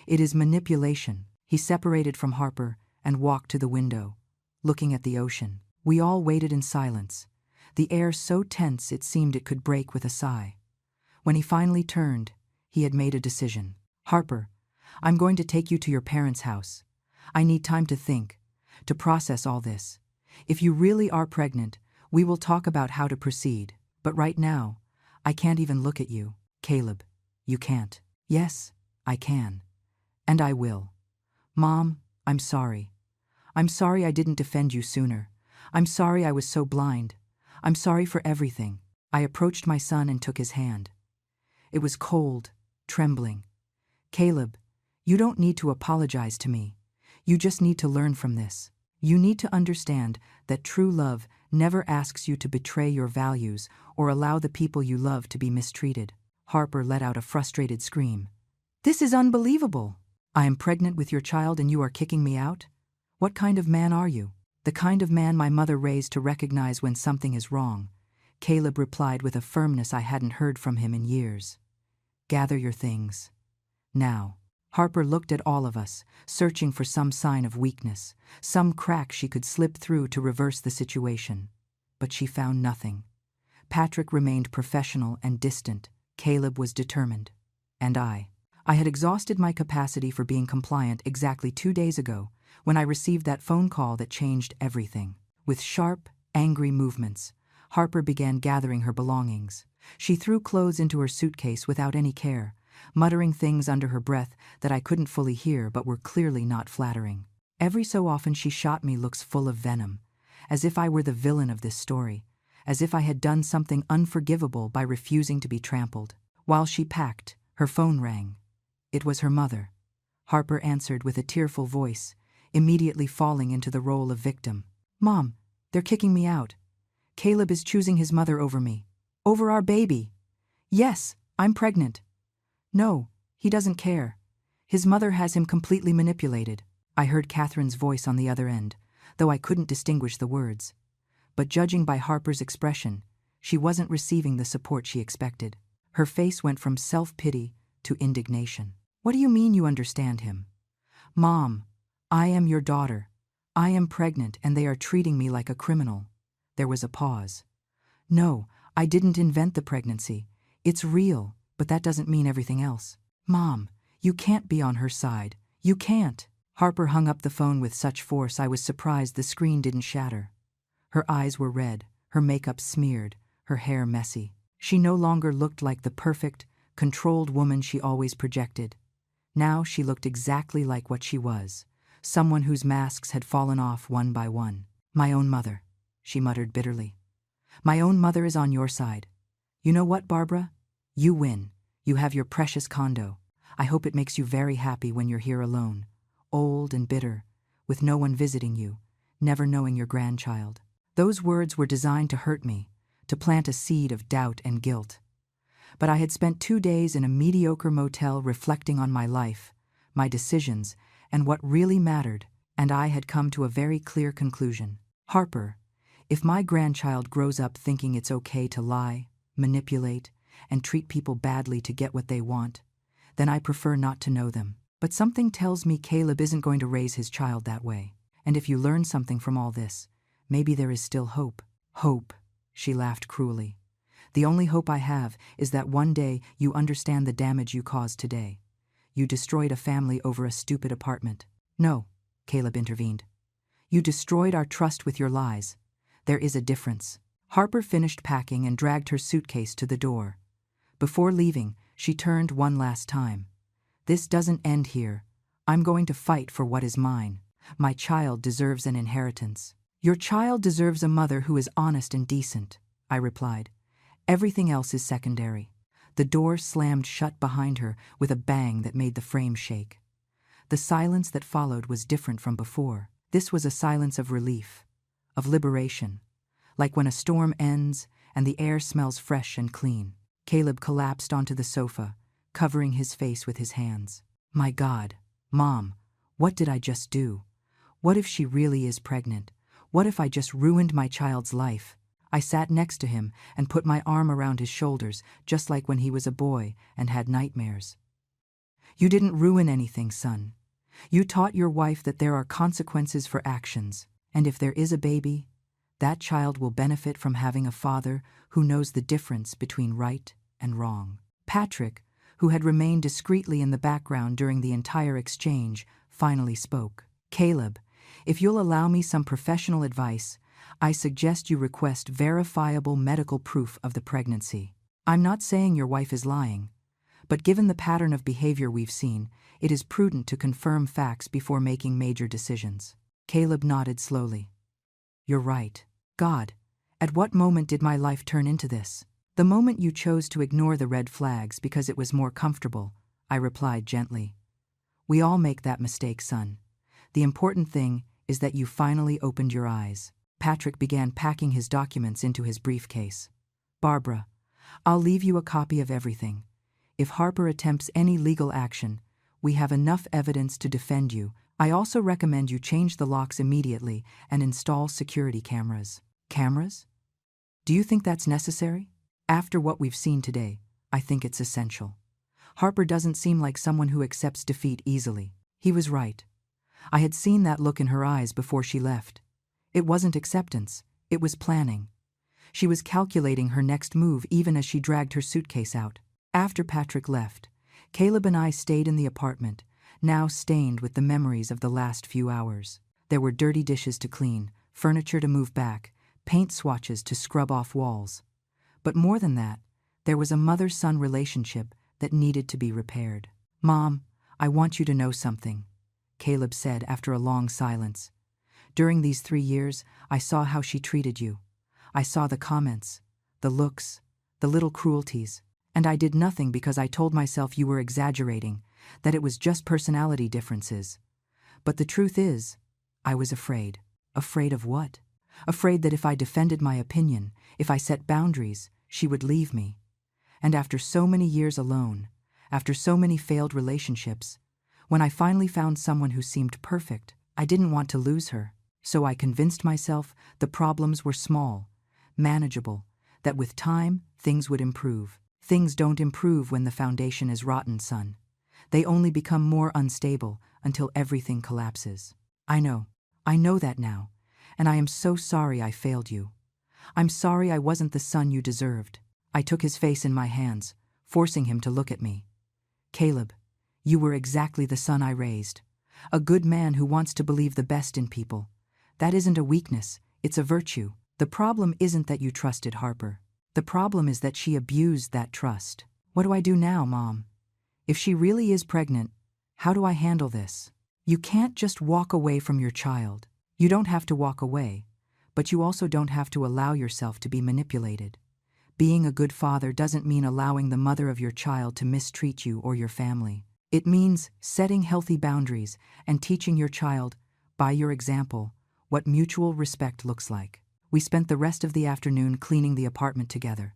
It is manipulation." He separated from Harper and walked to the window, looking at the ocean. We all waited in silence, the air so tense it seemed it could break with a sigh. When he finally turned, he had made a decision. "Harper, I'm going to take you to your parents' house. I need time to think, to process all this. If you really are pregnant, we will talk about how to proceed. But right now, I can't even look at you." "Caleb, you can't." "Yes, I can. And I will. Mom, I'm sorry. I'm sorry I didn't defend you sooner. I'm sorry I was so blind. I'm sorry for everything." I approached my son and took his hand. It was cold, trembling. "Caleb, you don't need to apologize to me. You just need to learn from this. You need to understand that true love never asks you to betray your values or allow the people you love to be mistreated." Harper let out a frustrated scream. "This is unbelievable. I am pregnant with your child and you are kicking me out? What kind of man are you?" "The kind of man my mother raised to recognize when something is wrong," Caleb replied with a firmness I hadn't heard from him in years. "Gather your things. Now." Harper looked at all of us, searching for some sign of weakness, some crack she could slip through to reverse the situation. But she found nothing. Patrick remained professional and distant. Caleb was determined. And I had exhausted my capacity for being compliant exactly 2 days ago when I received that phone call that changed everything. With sharp, angry movements, Harper began gathering her belongings. She threw clothes into her suitcase without any care, muttering things under her breath that I couldn't fully hear but were clearly not flattering. Every so often she shot me looks full of venom, as if I were the villain of this story, as if I had done something unforgivable by refusing to be trampled. While she packed, her phone rang. It was her mother. Harper answered with a tearful voice, immediately falling into the role of victim. Mom, they're kicking me out. Caleb is choosing his mother over me. Over our baby. Yes, I'm pregnant. No, he doesn't care. His mother has him completely manipulated. I heard Catherine's voice on the other end, though I couldn't distinguish the words. But judging by Harper's expression, she wasn't receiving the support she expected. Her face went from self-pity to indignation. What do you mean you understand him? Mom, I am your daughter. I am pregnant and they are treating me like a criminal. There was a pause. No, I didn't invent the pregnancy. It's real, but that doesn't mean everything else. Mom, you can't be on her side. You can't. Harper hung up the phone with such force I was surprised the screen didn't shatter. Her eyes were red, her makeup smeared, her hair messy. She no longer looked like the perfect, controlled woman she always projected. Now she looked exactly like what she was, someone whose masks had fallen off one by one. My own mother, she muttered bitterly. My own mother is on your side. You know what, Barbara? You win. You have your precious condo. I hope it makes you very happy when you're here alone, old and bitter, with no one visiting you, never knowing your grandchild. Those words were designed to hurt me, to plant a seed of doubt and guilt. But I had spent 2 days in a mediocre motel reflecting on my life, my decisions, and what really mattered, and I had come to a very clear conclusion. Harper, if my grandchild grows up thinking it's okay to lie, manipulate, and treat people badly to get what they want, then I prefer not to know them. But something tells me Caleb isn't going to raise his child that way. And if you learn something from all this, maybe there is still hope. Hope, she laughed cruelly. The only hope I have is that one day you understand the damage you caused today. You destroyed a family over a stupid apartment. No, Caleb intervened. You destroyed our trust with your lies. There is a difference. Harper finished packing and dragged her suitcase to the door. Before leaving, she turned one last time. This doesn't end here. I'm going to fight for what is mine. My child deserves an inheritance. Your child deserves a mother who is honest and decent, I replied. Everything else is secondary. The door slammed shut behind her with a bang that made the frame shake. The silence that followed was different from before. This was a silence of relief, of liberation, like when a storm ends and the air smells fresh and clean. Caleb collapsed onto the sofa, covering his face with his hands. My God, Mom, what did I just do? What if she really is pregnant? What if I just ruined my child's life? I sat next to him and put my arm around his shoulders, just like when he was a boy and had nightmares. You didn't ruin anything, son. You taught your wife that there are consequences for actions, and if there is a baby, that child will benefit from having a father who knows the difference between right and wrong. Patrick, who had remained discreetly in the background during the entire exchange, finally spoke. Caleb, if you'll allow me some professional advice, I suggest you request verifiable medical proof of the pregnancy. I'm not saying your wife is lying, but given the pattern of behavior we've seen, it is prudent to confirm facts before making major decisions. Caleb nodded slowly. You're right. God, at what moment did my life turn into this? The moment you chose to ignore the red flags because it was more comfortable, I replied gently. We all make that mistake, son. The important thing is that you finally opened your eyes. Patrick began packing his documents into his briefcase. Barbara, I'll leave you a copy of everything. If Harper attempts any legal action, we have enough evidence to defend you. I also recommend you change the locks immediately and install security cameras. Cameras? Do you think that's necessary? After what we've seen today, I think it's essential. Harper doesn't seem like someone who accepts defeat easily. He was right. I had seen that look in her eyes before she left. It wasn't acceptance, it was planning. She was calculating her next move even as she dragged her suitcase out. After Patrick left, Caleb and I stayed in the apartment, now stained with the memories of the last few hours. There were dirty dishes to clean, furniture to move back, paint swatches to scrub off walls. But more than that, there was a mother-son relationship that needed to be repaired. Mom, I want you to know something, Caleb said after a long silence. During these 3 years, I saw how she treated you. I saw the comments, the looks, the little cruelties, and I did nothing because I told myself you were exaggerating, that it was just personality differences. But the truth is, I was afraid. Afraid of what? Afraid that if I defended my opinion, if I set boundaries, she would leave me. And after so many years alone, after so many failed relationships, when I finally found someone who seemed perfect, I didn't want to lose her. So I convinced myself the problems were small, manageable, that with time, things would improve. Things don't improve when the foundation is rotten, son. They only become more unstable until everything collapses. I know that now, and I am so sorry I failed you. I'm sorry I wasn't the son you deserved. I took his face in my hands, forcing him to look at me. Caleb, you were exactly the son I raised. A good man who wants to believe the best in people. That isn't a weakness, it's a virtue. The problem isn't that you trusted Harper. The problem is that she abused that trust. What do I do now, Mom? If she really is pregnant, how do I handle this? You can't just walk away from your child. You don't have to walk away, but you also don't have to allow yourself to be manipulated. Being a good father doesn't mean allowing the mother of your child to mistreat you or your family. It means setting healthy boundaries and teaching your child, by your example, what mutual respect looks like. We spent the rest of the afternoon cleaning the apartment together.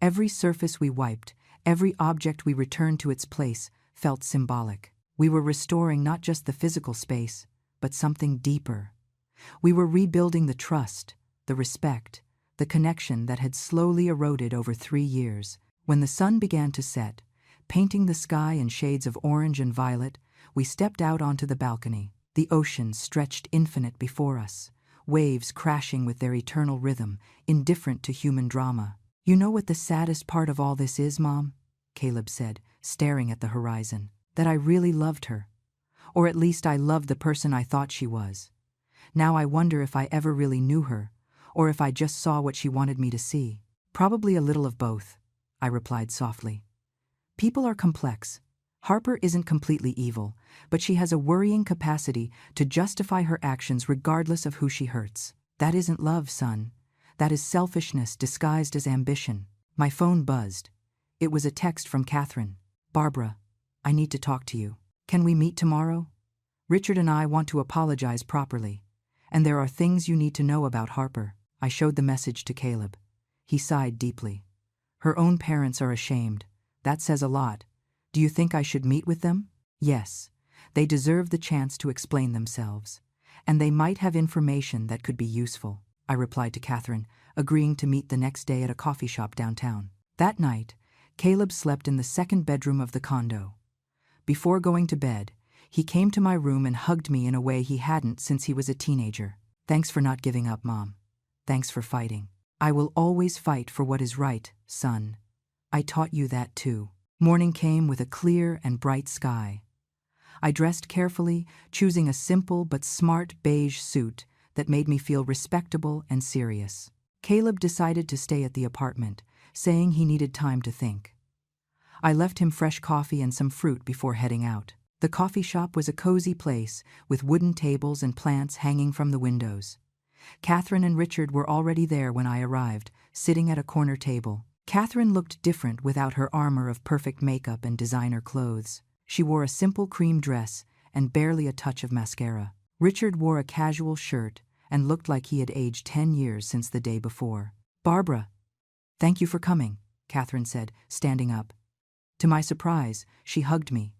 Every surface we wiped, every object we returned to its place felt symbolic. We were restoring not just the physical space, but something deeper. We were rebuilding the trust, the respect, the connection that had slowly eroded over 3 years. When the sun began to set, painting the sky in shades of orange and violet, we stepped out onto the balcony. The ocean stretched infinite before us, waves crashing with their eternal rhythm, indifferent to human drama. You know what the saddest part of all this is, Mom? Caleb said, staring at the horizon. That I really loved her. Or at least I loved the person I thought she was. Now I wonder if I ever really knew her, or if I just saw what she wanted me to see. Probably a little of both, I replied softly. People are complex. Harper isn't completely evil, but she has a worrying capacity to justify her actions regardless of who she hurts. That isn't love, son. That is selfishness disguised as ambition. My phone buzzed. It was a text from Catherine. Barbara, I need to talk to you. Can we meet tomorrow? Richard and I want to apologize properly, and there are things you need to know about Harper. I showed the message to Caleb. He sighed deeply. Her own parents are ashamed. That says a lot. Do you think I should meet with them? Yes. They deserve the chance to explain themselves, and they might have information that could be useful, I replied to Catherine, agreeing to meet the next day at a coffee shop downtown. That night, Caleb slept in the second bedroom of the condo. Before going to bed, he came to my room and hugged me in a way he hadn't since he was a teenager. Thanks for not giving up, Mom. Thanks for fighting. I will always fight for what is right, son. I taught you that too. Morning came with a clear and bright sky. I dressed carefully, choosing a simple but smart beige suit that made me feel respectable and serious. Caleb decided to stay at the apartment, saying he needed time to think. I left him fresh coffee and some fruit before heading out. The coffee shop was a cozy place with wooden tables and plants hanging from the windows. Catherine and Richard were already there when I arrived, sitting at a corner table. Catherine looked different without her armor of perfect makeup and designer clothes. She wore a simple cream dress and barely a touch of mascara. Richard wore a casual shirt and looked like he had aged 10 years since the day before. Barbara, thank you for coming, Catherine said, standing up. To my surprise, she hugged me.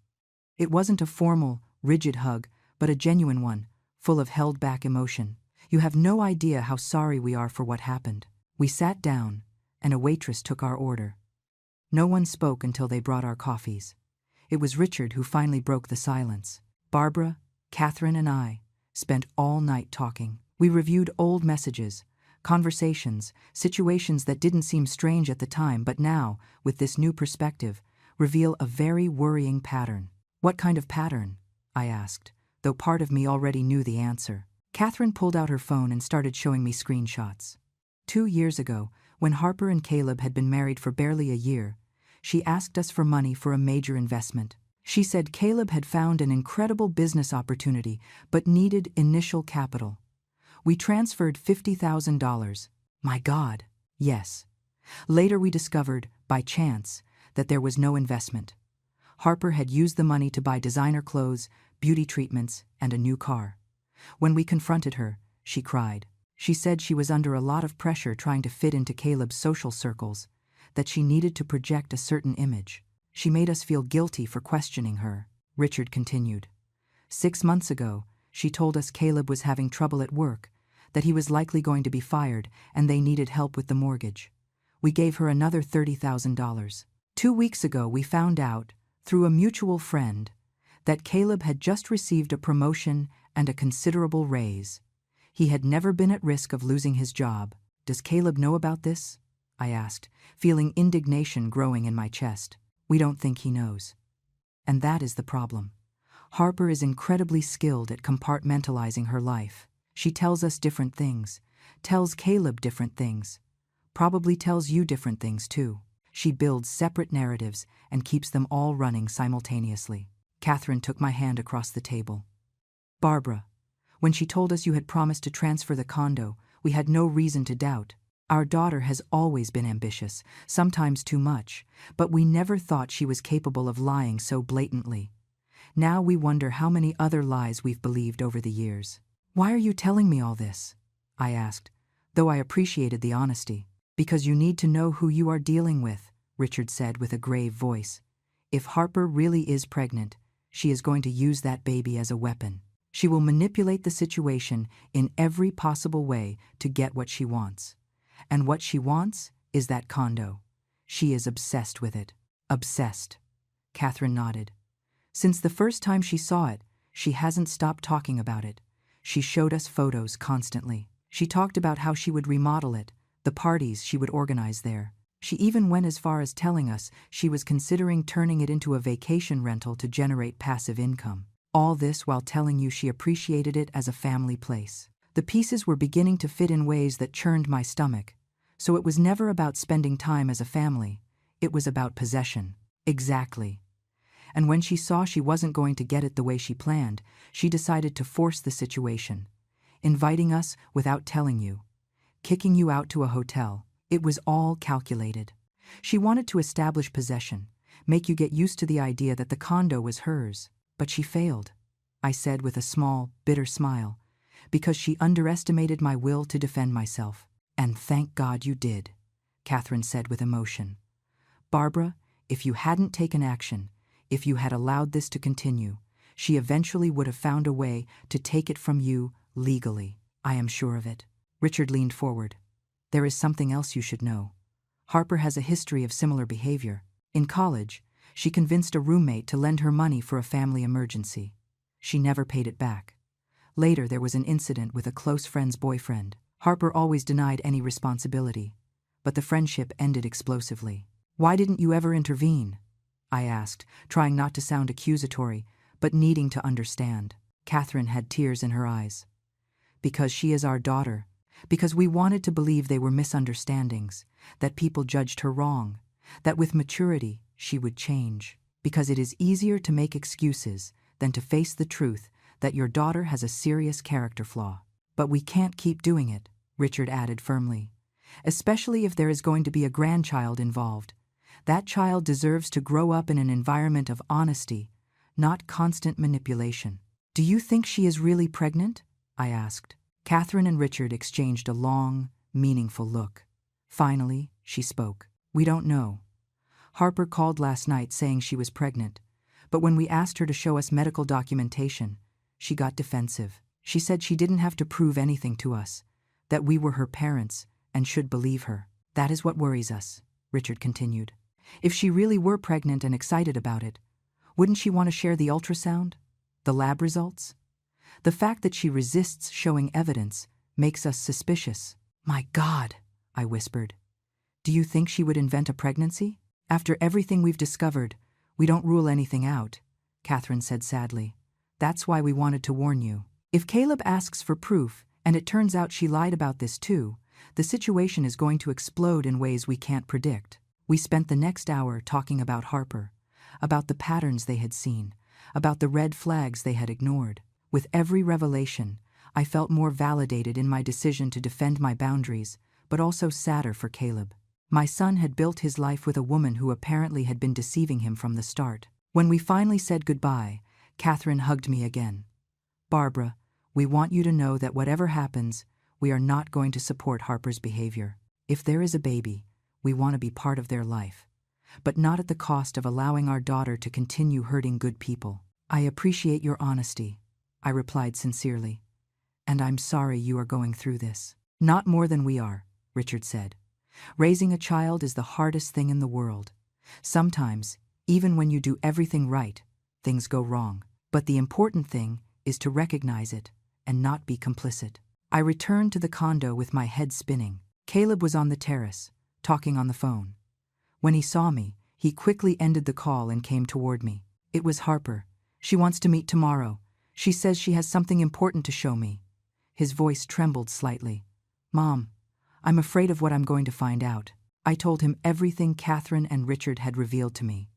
It wasn't a formal, rigid hug, but a genuine one, full of held-back emotion. You have no idea how sorry we are for what happened. We sat down, and a waitress took our order. No one spoke until they brought our coffees. It was Richard who finally broke the silence. Barbara, Catherine, and I spent all night talking. We reviewed old messages, conversations, situations that didn't seem strange at the time, but now, with this new perspective, reveal a very worrying pattern. What kind of pattern? I asked, though part of me already knew the answer. Catherine pulled out her phone and started showing me screenshots. 2 years ago, when Harper and Caleb had been married for barely a year, she asked us for money for a major investment. She said Caleb had found an incredible business opportunity but needed initial capital. We transferred $50,000. My God, yes. Later we discovered, by chance, that there was no investment. Harper had used the money to buy designer clothes, beauty treatments, and a new car. When we confronted her, she cried. She said she was under a lot of pressure trying to fit into Caleb's social circles, that she needed to project a certain image. She made us feel guilty for questioning her. Richard continued. 6 months ago, she told us Caleb was having trouble at work, that he was likely going to be fired and they needed help with the mortgage. We gave her another $30,000. 2 weeks ago we found out, through a mutual friend, that Caleb had just received a promotion and a considerable raise. He had never been at risk of losing his job. Does Caleb know about this? I asked, feeling indignation growing in my chest. We don't think he knows. And that is the problem. Harper is incredibly skilled at compartmentalizing her life. She tells us different things, tells Caleb different things, probably tells you different things too. She builds separate narratives and keeps them all running simultaneously. Catherine took my hand across the table. Barbara, when she told us you had promised to transfer the condo, we had no reason to doubt. Our daughter has always been ambitious, sometimes too much, but we never thought she was capable of lying so blatantly. Now we wonder how many other lies we've believed over the years. Why are you telling me all this? I asked, though I appreciated the honesty. Because you need to know who you are dealing with, Richard said with a grave voice. If Harper really is pregnant, she is going to use that baby as a weapon. She will manipulate the situation in every possible way to get what she wants. And what she wants is that condo. She is obsessed with it. Obsessed. Catherine nodded. Since the first time she saw it, she hasn't stopped talking about it. She showed us photos constantly. She talked about how she would remodel it, the parties she would organize there. She even went as far as telling us she was considering turning it into a vacation rental to generate passive income. All this while telling you she appreciated it as a family place. The pieces were beginning to fit in ways that churned my stomach. So it was never about spending time as a family. It was about possession. Exactly. And when she saw she wasn't going to get it the way she planned, she decided to force the situation, inviting us without telling you, kicking you out to a hotel. It was all calculated. She wanted to establish possession, make you get used to the idea that the condo was hers. But she failed, I said with a small, bitter smile, because she underestimated my will to defend myself. And thank God you did, Catherine said with emotion. Barbara, if you hadn't taken action, if you had allowed this to continue, she eventually would have found a way to take it from you legally. I am sure of it. Richard leaned forward. There is something else you should know. Harper has a history of similar behavior. In college, she convinced a roommate to lend her money for a family emergency. She never paid it back. Later, there was an incident with a close friend's boyfriend. Harper always denied any responsibility, but the friendship ended explosively. Why didn't you ever intervene? I asked, trying not to sound accusatory, but needing to understand. Catherine had tears in her eyes. Because she is our daughter. Because we wanted to believe they were misunderstandings, that people judged her wrong, that with maturity she would change. Because it is easier to make excuses than to face the truth that your daughter has a serious character flaw. But we can't keep doing it, Richard added firmly. Especially if there is going to be a grandchild involved. That child deserves to grow up in an environment of honesty, not constant manipulation. Do you think she is really pregnant? I asked. Catherine and Richard exchanged a long, meaningful look. Finally, she spoke. We don't know. Harper called last night saying she was pregnant, but when we asked her to show us medical documentation, she got defensive. She said she didn't have to prove anything to us, that we were her parents and should believe her. That is what worries us, Richard continued. If she really were pregnant and excited about it, wouldn't she want to share the ultrasound? The lab results? The fact that she resists showing evidence makes us suspicious. My God, I whispered. Do you think she would invent a pregnancy? After everything we've discovered, we don't rule anything out, Catherine said sadly. That's why we wanted to warn you. If Caleb asks for proof, and it turns out she lied about this too, the situation is going to explode in ways we can't predict. We spent the next hour talking about Harper, about the patterns they had seen, about the red flags they had ignored. With every revelation, I felt more validated in my decision to defend my boundaries, but also sadder for Caleb. My son had built his life with a woman who apparently had been deceiving him from the start. When we finally said goodbye, Catherine hugged me again. Barbara, we want you to know that whatever happens, we are not going to support Harper's behavior. If there is a baby, we want to be part of their life, but not at the cost of allowing our daughter to continue hurting good people. I appreciate your honesty, I replied sincerely. And I'm sorry you are going through this. Not more than we are, Richard said. Raising a child is the hardest thing in the world. Sometimes, even when you do everything right, things go wrong. But the important thing is to recognize it and not be complicit. I returned to the condo with my head spinning. Caleb was on the terrace, talking on the phone. When he saw me, he quickly ended the call and came toward me. It was Harper. She wants to meet tomorrow. She says she has something important to show me. His voice trembled slightly. Mom, I'm afraid of what I'm going to find out. I told him everything Catherine and Richard had revealed to me.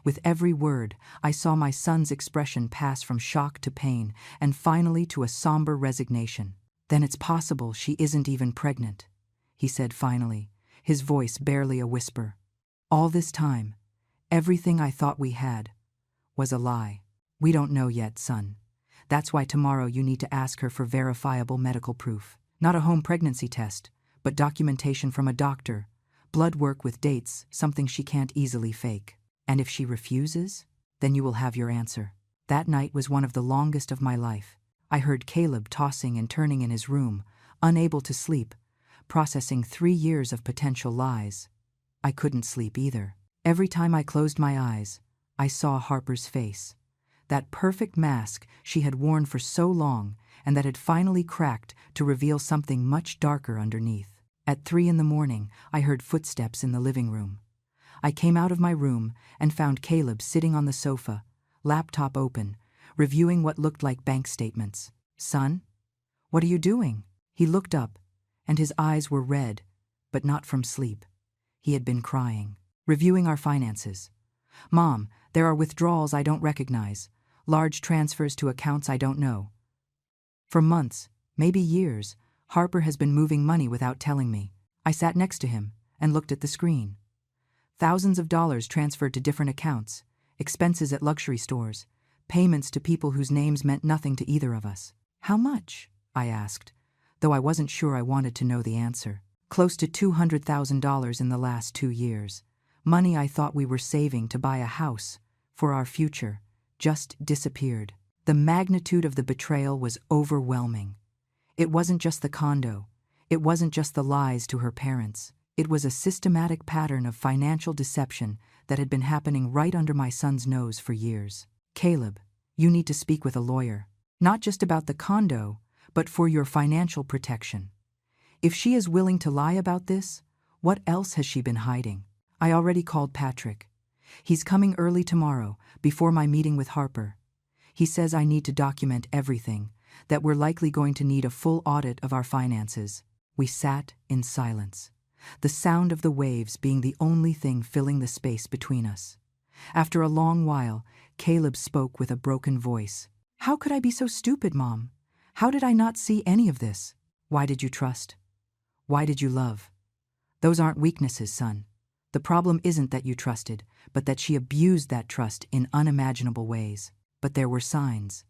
With every word, I saw my son's expression pass from shock to pain and finally to a somber resignation. Then it's possible she isn't even pregnant, he said finally, his voice barely a whisper. All this time, everything I thought we had was a lie. We don't know yet, son. That's why tomorrow you need to ask her for verifiable medical proof. Not a home pregnancy test, but documentation from a doctor, blood work with dates, something she can't easily fake. And if she refuses, then you will have your answer. That night was one of the longest of my life. I heard Caleb tossing and turning in his room, unable to sleep, processing 3 years of potential lies. I couldn't sleep either. Every time I closed my eyes, I saw Harper's face. That perfect mask she had worn for so long and that had finally cracked to reveal something much darker underneath. At 3 a.m, I heard footsteps in the living room. I came out of my room and found Caleb sitting on the sofa, laptop open, reviewing what looked like bank statements. Son? What are you doing? He looked up, and his eyes were red, but not from sleep. He had been crying. Reviewing our finances. Mom, there are withdrawals I don't recognize, large transfers to accounts I don't know. For months, maybe years, Harper has been moving money without telling me. I sat next to him and looked at the screen. Thousands of dollars transferred to different accounts, expenses at luxury stores, payments to people whose names meant nothing to either of us. How much? I asked, though I wasn't sure I wanted to know the answer. Close to $200,000 in the last 2 years. Money I thought we were saving to buy a house, for our future, just disappeared. The magnitude of the betrayal was overwhelming. It wasn't just the condo. It wasn't just the lies to her parents. It was a systematic pattern of financial deception that had been happening right under my son's nose for years. Caleb, you need to speak with a lawyer. Not just about the condo, but for your financial protection. If she is willing to lie about this, what else has she been hiding? I already called Patrick. He's coming early tomorrow, before my meeting with Harper. He says I need to document everything, that we're likely going to need a full audit of our finances. We sat in silence, the sound of the waves being the only thing filling the space between us. After a long while, Caleb spoke with a broken voice. How could I be so stupid, Mom? How did I not see any of this? Why did you trust? Why did you love? Those aren't weaknesses, son. The problem isn't that you trusted, but that she abused that trust in unimaginable ways. But there were signs.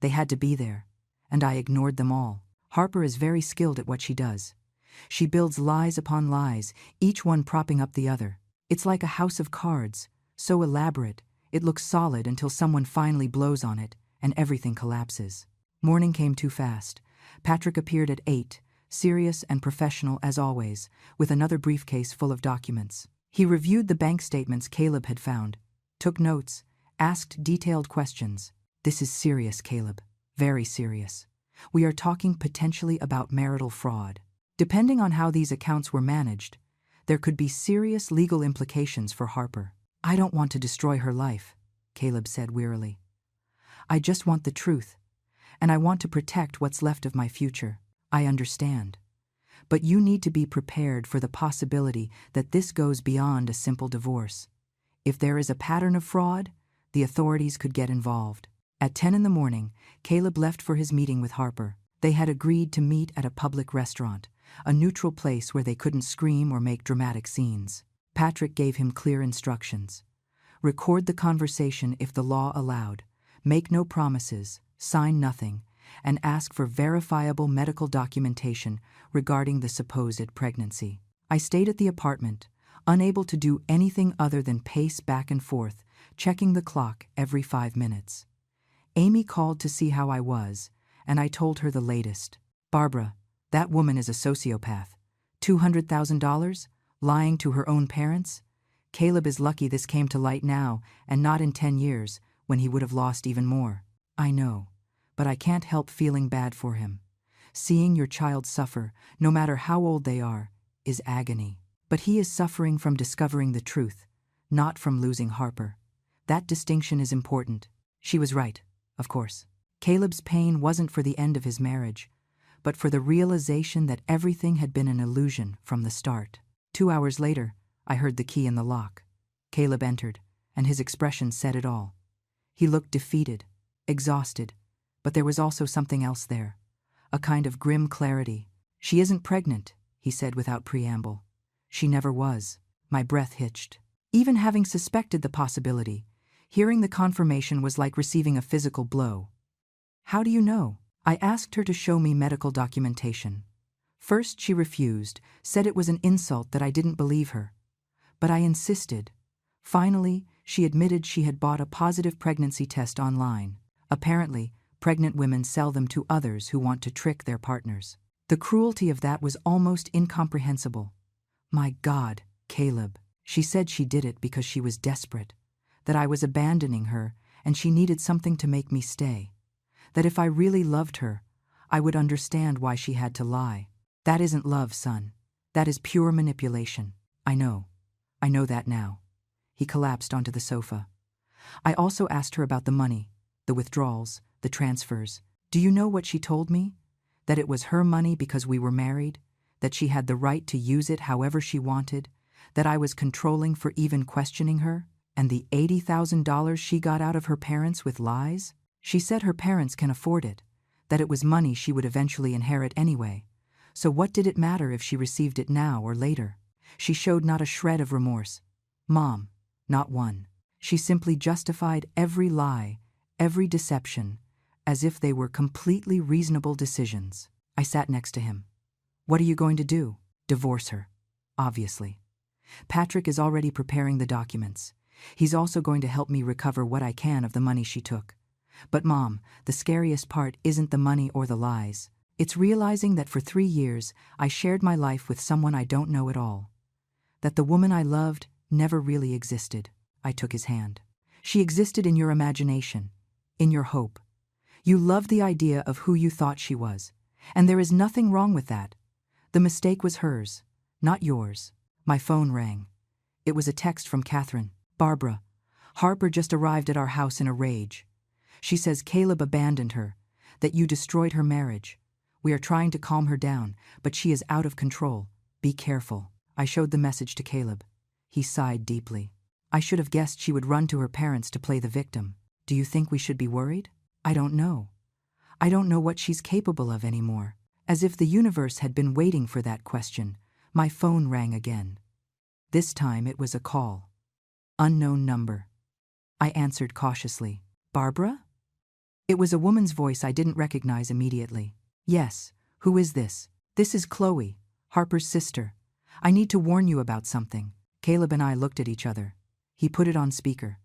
They had to be there, and I ignored them all. Harper is very skilled at what she does. She builds lies upon lies, each one propping up the other. It's like a house of cards, so elaborate, it looks solid until someone finally blows on it, and everything collapses. Morning came too fast. Patrick appeared at 8, serious and professional as always, with another briefcase full of documents. He reviewed the bank statements Caleb had found, took notes, asked detailed questions. This is serious, Caleb. Very serious. We are talking potentially about marital fraud. Depending on how these accounts were managed, there could be serious legal implications for Harper. I don't want to destroy her life, Caleb said wearily. I just want the truth, and I want to protect what's left of my future. I understand. But you need to be prepared for the possibility that this goes beyond a simple divorce. If there is a pattern of fraud, the authorities could get involved. At 10 a.m, Caleb left for his meeting with Harper. They had agreed to meet at a public restaurant, a neutral place where they couldn't scream or make dramatic scenes. Patrick gave him clear instructions. Record the conversation if the law allowed. Make no promises, sign nothing, and ask for verifiable medical documentation regarding the supposed pregnancy. I stayed at the apartment, unable to do anything other than pace back and forth, checking the clock every 5 minutes. Amy called to see how I was, and I told her the latest. Barbara, that woman is a sociopath. $200,000? Lying to her own parents? Caleb is lucky this came to light now and not in 10 years, when he would have lost even more. I know, but I can't help feeling bad for him. Seeing your child suffer, no matter how old they are, is agony. But he is suffering from discovering the truth, not from losing Harper. That distinction is important. She was right, of course. Caleb's pain wasn't for the end of his marriage, but for the realization that everything had been an illusion from the start. 2 hours later, I heard the key in the lock. Caleb entered, and his expression said it all. He looked defeated, exhausted, but there was also something else there. A kind of grim clarity. "She isn't pregnant," he said without preamble. "She never was." My breath hitched. Even having suspected the possibility, hearing the confirmation was like receiving a physical blow. "How do you know?" I asked her to show me medical documentation. First she refused, said it was an insult that I didn't believe her. But I insisted. Finally, she admitted she had bought a positive pregnancy test online. Apparently, pregnant women sell them to others who want to trick their partners. The cruelty of that was almost incomprehensible. My God, Caleb. She said she did it because she was desperate, that I was abandoning her and she needed something to make me stay. That if I really loved her, I would understand why she had to lie. That isn't love, son. That is pure manipulation. I know that now. He collapsed onto the sofa. I also asked her about the money, the withdrawals, the transfers. Do you know what she told me? That it was her money because we were married, that she had the right to use it however she wanted, that I was controlling for even questioning her, and the $80,000 she got out of her parents with lies? She said her parents can afford it, that it was money she would eventually inherit anyway. So what did it matter if she received it now or later? She showed not a shred of remorse. Mom, not one. She simply justified every lie, every deception, as if they were completely reasonable decisions. I sat next to him. What are you going to do? Divorce her, obviously. Patrick is already preparing the documents. He's also going to help me recover what I can of the money she took. But Mom, the scariest part isn't the money or the lies. It's realizing that for 3 years I shared my life with someone I don't know at all. That the woman I loved never really existed. I took his hand. She existed in your imagination, in your hope. You loved the idea of who you thought she was, and there is nothing wrong with that. The mistake was hers, not yours. My phone rang. It was a text from Catherine. Barbara, Harper just arrived at our house in a rage. She says Caleb abandoned her, that you destroyed her marriage. We are trying to calm her down, but she is out of control. Be careful. I showed the message to Caleb. He sighed deeply. I should have guessed she would run to her parents to play the victim. Do you think we should be worried? I don't know. I don't know what she's capable of anymore. As if the universe had been waiting for that question, my phone rang again. This time it was a call. Unknown number. I answered cautiously. Barbara? It was a woman's voice I didn't recognize immediately. Yes, who is this? This is Chloe, Harper's sister. I need to warn you about something. Caleb and I looked at each other. He put it on speaker.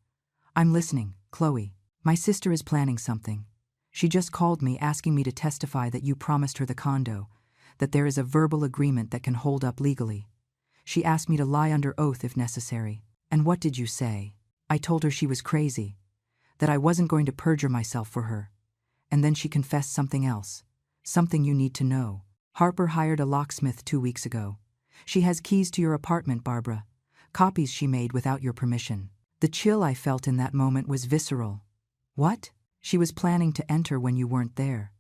I'm listening, Chloe. My sister is planning something. She just called me asking me to testify that you promised her the condo, that there is a verbal agreement that can hold up legally. She asked me to lie under oath if necessary. And what did you say? I told her she was crazy, that I wasn't going to perjure myself for her. And then she confessed something else, something you need to know. Harper hired a locksmith 2 weeks ago. She has keys to your apartment, Barbara, copies she made without your permission. The chill I felt in that moment was visceral. What? She was planning to enter when you weren't there.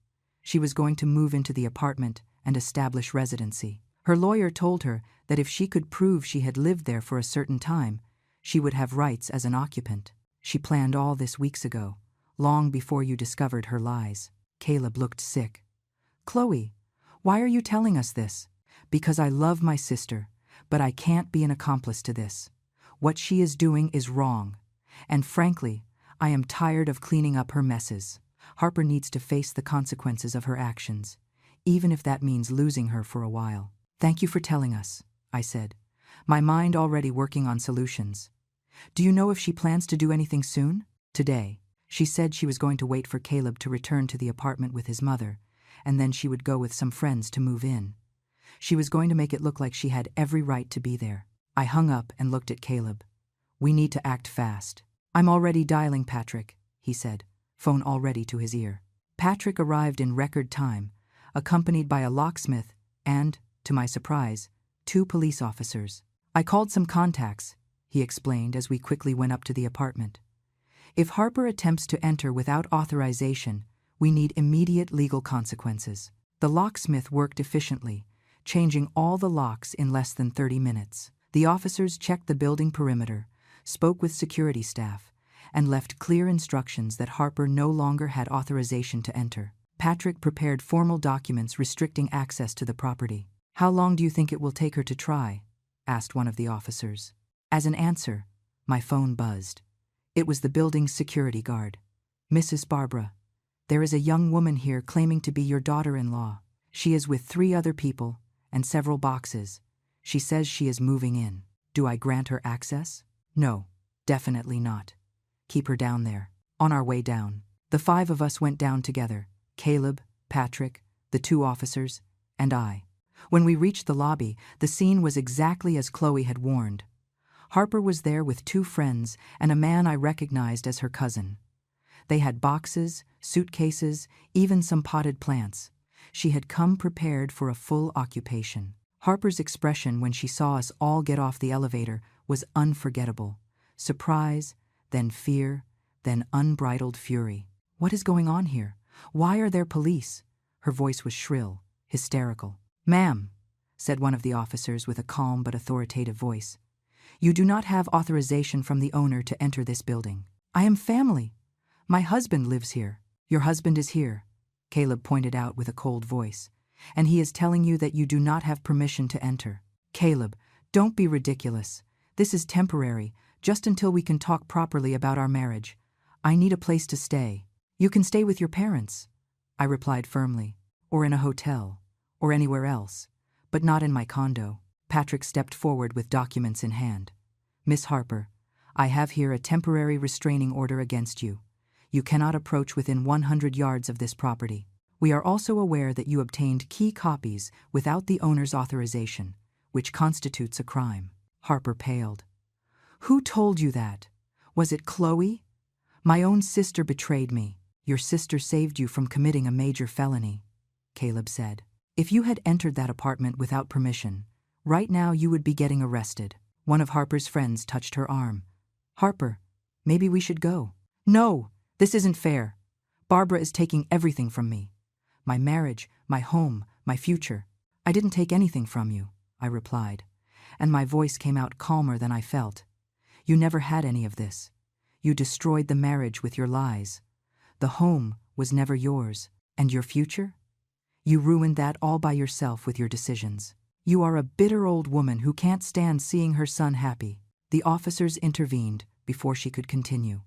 She was going to move into the apartment and establish residency. Her lawyer told her that if she could prove she had lived there for a certain time, she would have rights as an occupant. She planned all this weeks ago, long before you discovered her lies. Caleb looked sick. Chloe, why are you telling us this? Because I love my sister, but I can't be an accomplice to this. What she is doing is wrong, And frankly, I am tired of cleaning up her messes. Harper needs to face the consequences of her actions, even if that means losing her for a while. Thank you for telling us, I said, my mind already working on solutions. Do you know if she plans to do anything soon? Today, she said she was going to wait for Caleb to return to the apartment with his mother, and then she would go with some friends to move in. She was going to make it look like she had every right to be there. I hung up and looked at Caleb. We need to act fast. I'm already dialing Patrick, he said, phone already to his ear. Patrick arrived in record time, accompanied by a locksmith and, to my surprise, 2 police officers. I called some contacts, he explained as we quickly went up to the apartment. If Harper attempts to enter without authorization, we need immediate legal consequences. The locksmith worked efficiently, changing all the locks in less than 30 minutes. The officers checked the building perimeter, spoke with security staff, and left clear instructions that Harper no longer had authorization to enter. Patrick prepared formal documents restricting access to the property. How long do you think it will take her to try? Asked one of the officers. As an answer, my phone buzzed. It was the building's security guard. Mrs. Barbara, there is a young woman here claiming to be your daughter-in-law. She is with 3 other people and several boxes. She says she is moving in. Do I grant her access? No, definitely not. Keep her down there. On our way down, the 5 of us went down together, Caleb, Patrick, the 2 officers, and I. When we reached the lobby, the scene was exactly as Chloe had warned. Harper was there with 2 friends and a man I recognized as her cousin. They had boxes, suitcases, even some potted plants. She had come prepared for a full occupation. Harper's expression when she saw us all get off the elevator was unforgettable. Surprise, then fear, then unbridled fury. What is going on here? Why are there police? Her voice was shrill, hysterical. Ma'am, said one of the officers with a calm but authoritative voice, you do not have authorization from the owner to enter this building. I am family. My husband lives here. Your husband is here, Caleb pointed out with a cold voice, and he is telling you that you do not have permission to enter. Caleb, don't be ridiculous. This is temporary, just until we can talk properly about our marriage. I need a place to stay. You can stay with your parents, I replied firmly, or in a hotel, or anywhere else, but not in my condo. Patrick stepped forward with documents in hand. Miss Harper, I have here a temporary restraining order against you. You cannot approach within 100 yards of this property. We are also aware that you obtained key copies without the owner's authorization, which constitutes a crime. Harper paled. Who told you that? Was it Chloe? My own sister betrayed me. Your sister saved you from committing a major felony, Caleb said. If you had entered that apartment without permission, right now you would be getting arrested. One of Harper's friends touched her arm. Harper, maybe we should go. No, this isn't fair. Barbara is taking everything from me. My marriage, my home, my future. I didn't take anything from you, I replied, and my voice came out calmer than I felt. You never had any of this. You destroyed the marriage with your lies. The home was never yours. And your future? You ruined that all by yourself with your decisions. You are a bitter old woman who can't stand seeing her son happy. The officers intervened before she could continue.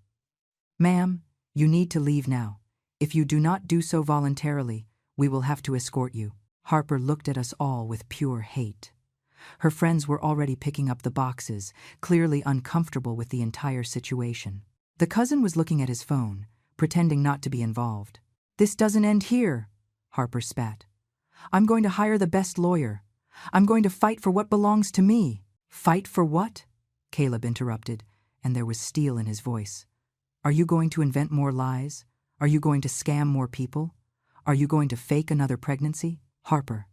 Ma'am, you need to leave now. If you do not do so voluntarily, we will have to escort you. Harper looked at us all with pure hate. Her friends were already picking up the boxes, clearly uncomfortable with the entire situation. The cousin was looking at his phone, pretending not to be involved. This doesn't end here, Harper spat. I'm going to hire the best lawyer. I'm going to fight for what belongs to me. Fight for what? Caleb interrupted, and there was steel in his voice. Are you going to invent more lies? Are you going to scam more people? Are you going to fake another pregnancy? Harper,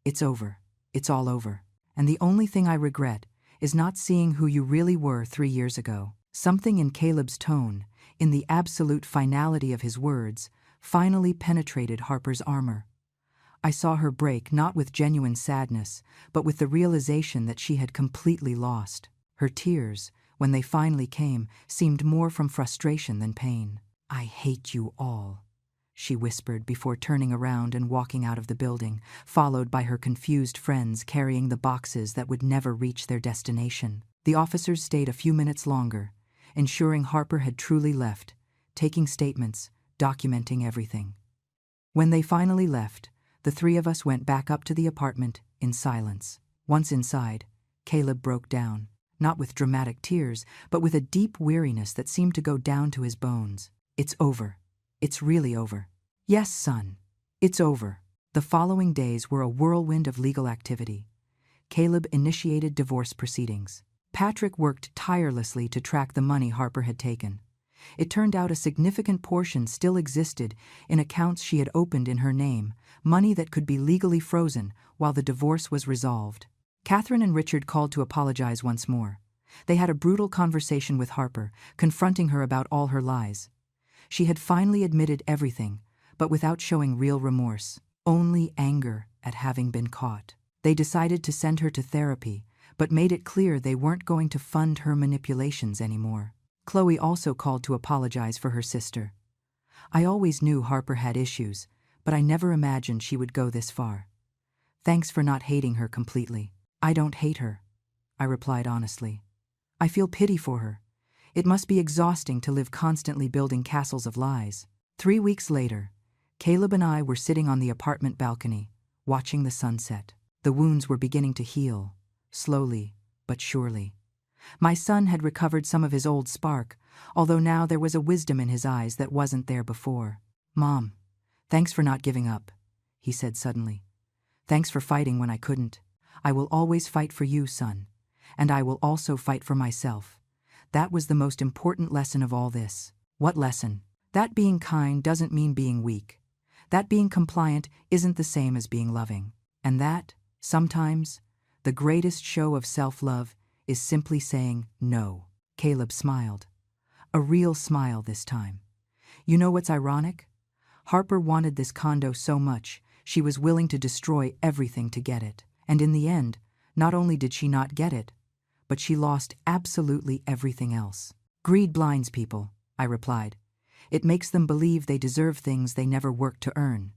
it's over. It's all over. And the only thing I regret is not seeing who you really were 3 years ago. Something in Caleb's tone, in the absolute finality of his words, finally penetrated Harper's armor. I saw her break not with genuine sadness, but with the realization that she had completely lost. Her tears, when they finally came, seemed more from frustration than pain. I hate you all, she whispered before turning around and walking out of the building, followed by her confused friends carrying the boxes that would never reach their destination. The officers stayed a few minutes longer, ensuring Harper had truly left, taking statements, documenting everything. When they finally left, the three of us went back up to the apartment in silence. Once inside, Caleb broke down, not with dramatic tears, but with a deep weariness that seemed to go down to his bones. "It's over. It's really over." "Yes, son. It's over." The following days were a whirlwind of legal activity. Caleb initiated divorce proceedings. Patrick worked tirelessly to track the money Harper had taken. It turned out a significant portion still existed in accounts she had opened in her name, money that could be legally frozen while the divorce was resolved. Catherine and Richard called to apologize once more. They had a brutal conversation with Harper, confronting her about all her lies. She had finally admitted everything, but without showing real remorse, only anger at having been caught. They decided to send her to therapy, but made it clear they weren't going to fund her manipulations anymore. Chloe also called to apologize for her sister. "I always knew Harper had issues, but I never imagined she would go this far. Thanks for not hating her completely." "I don't hate her," I replied honestly. "I feel pity for her. It must be exhausting to live constantly building castles of lies." 3 weeks later, Caleb and I were sitting on the apartment balcony, watching the sunset. The wounds were beginning to heal, slowly but surely. My son had recovered some of his old spark, although now there was a wisdom in his eyes that wasn't there before. "Mom, thanks for not giving up," he said suddenly. "Thanks for fighting when I couldn't. I will always fight for you, son, and I will also fight for myself." That was the most important lesson of all this. What lesson? That being kind doesn't mean being weak. That being compliant isn't the same as being loving. And that, sometimes, the greatest show of self-love is simply saying no. Caleb smiled. A real smile this time. "You know what's ironic? Harper wanted this condo so much, she was willing to destroy everything to get it. And in the end, not only did she not get it, but she lost absolutely everything else." "Greed blinds people," I replied. "It makes them believe they deserve things they never worked to earn.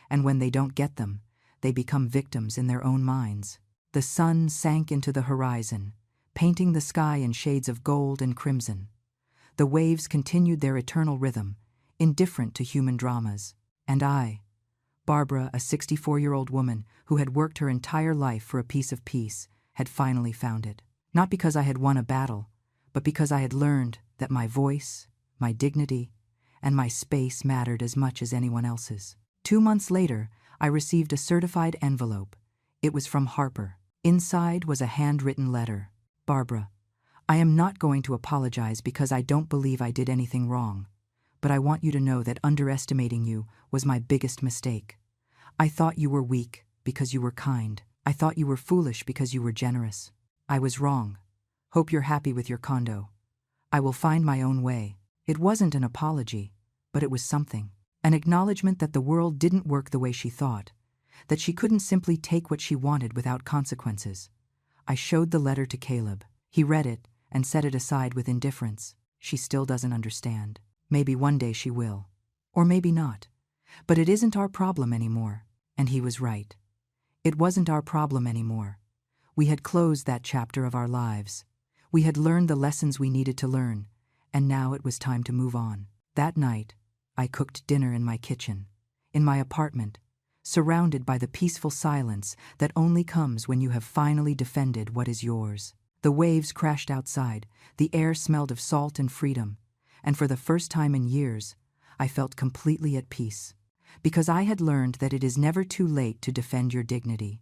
And when they don't get them, they become victims in their own minds." The sun sank into the horizon, painting the sky in shades of gold and crimson. The waves continued their eternal rhythm, indifferent to human dramas. And I, Barbara, a 64-year-old woman who had worked her entire life for a piece of peace, had finally found it. Not because I had won a battle, but because I had learned that my voice, my dignity, and my space mattered as much as anyone else's. 2 months later, I received a certified envelope. It was from Harper. Inside was a handwritten letter. "Barbara, I am not going to apologize because I don't believe I did anything wrong, but I want you to know that underestimating you was my biggest mistake. I thought you were weak because you were kind. I thought you were foolish because you were generous. I was wrong. Hope you're happy with your condo. I will find my own way." It wasn't an apology, but it was something. An acknowledgement that the world didn't work the way she thought, that she couldn't simply take what she wanted without consequences. I showed the letter to Caleb. He read it and set it aside with indifference. "She still doesn't understand. Maybe one day she will. Or maybe not. But it isn't our problem anymore." And he was right. It wasn't our problem anymore. We had closed that chapter of our lives. We had learned the lessons we needed to learn, and now it was time to move on. That night, I cooked dinner in my kitchen, in my apartment, surrounded by the peaceful silence that only comes when you have finally defended what is yours. The waves crashed outside, the air smelled of salt and freedom, and for the first time in years, I felt completely at peace. Because I had learned that it is never too late to defend your dignity.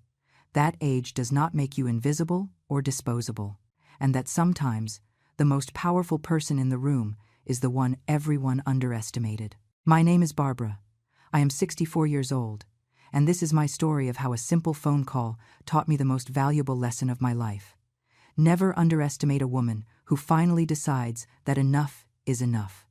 That age does not make you invisible or disposable, and that sometimes the most powerful person in the room is the one everyone underestimated. My name is Barbara. I am 64 years old, and this is my story of how a simple phone call taught me the most valuable lesson of my life. Never underestimate a woman who finally decides that enough is enough.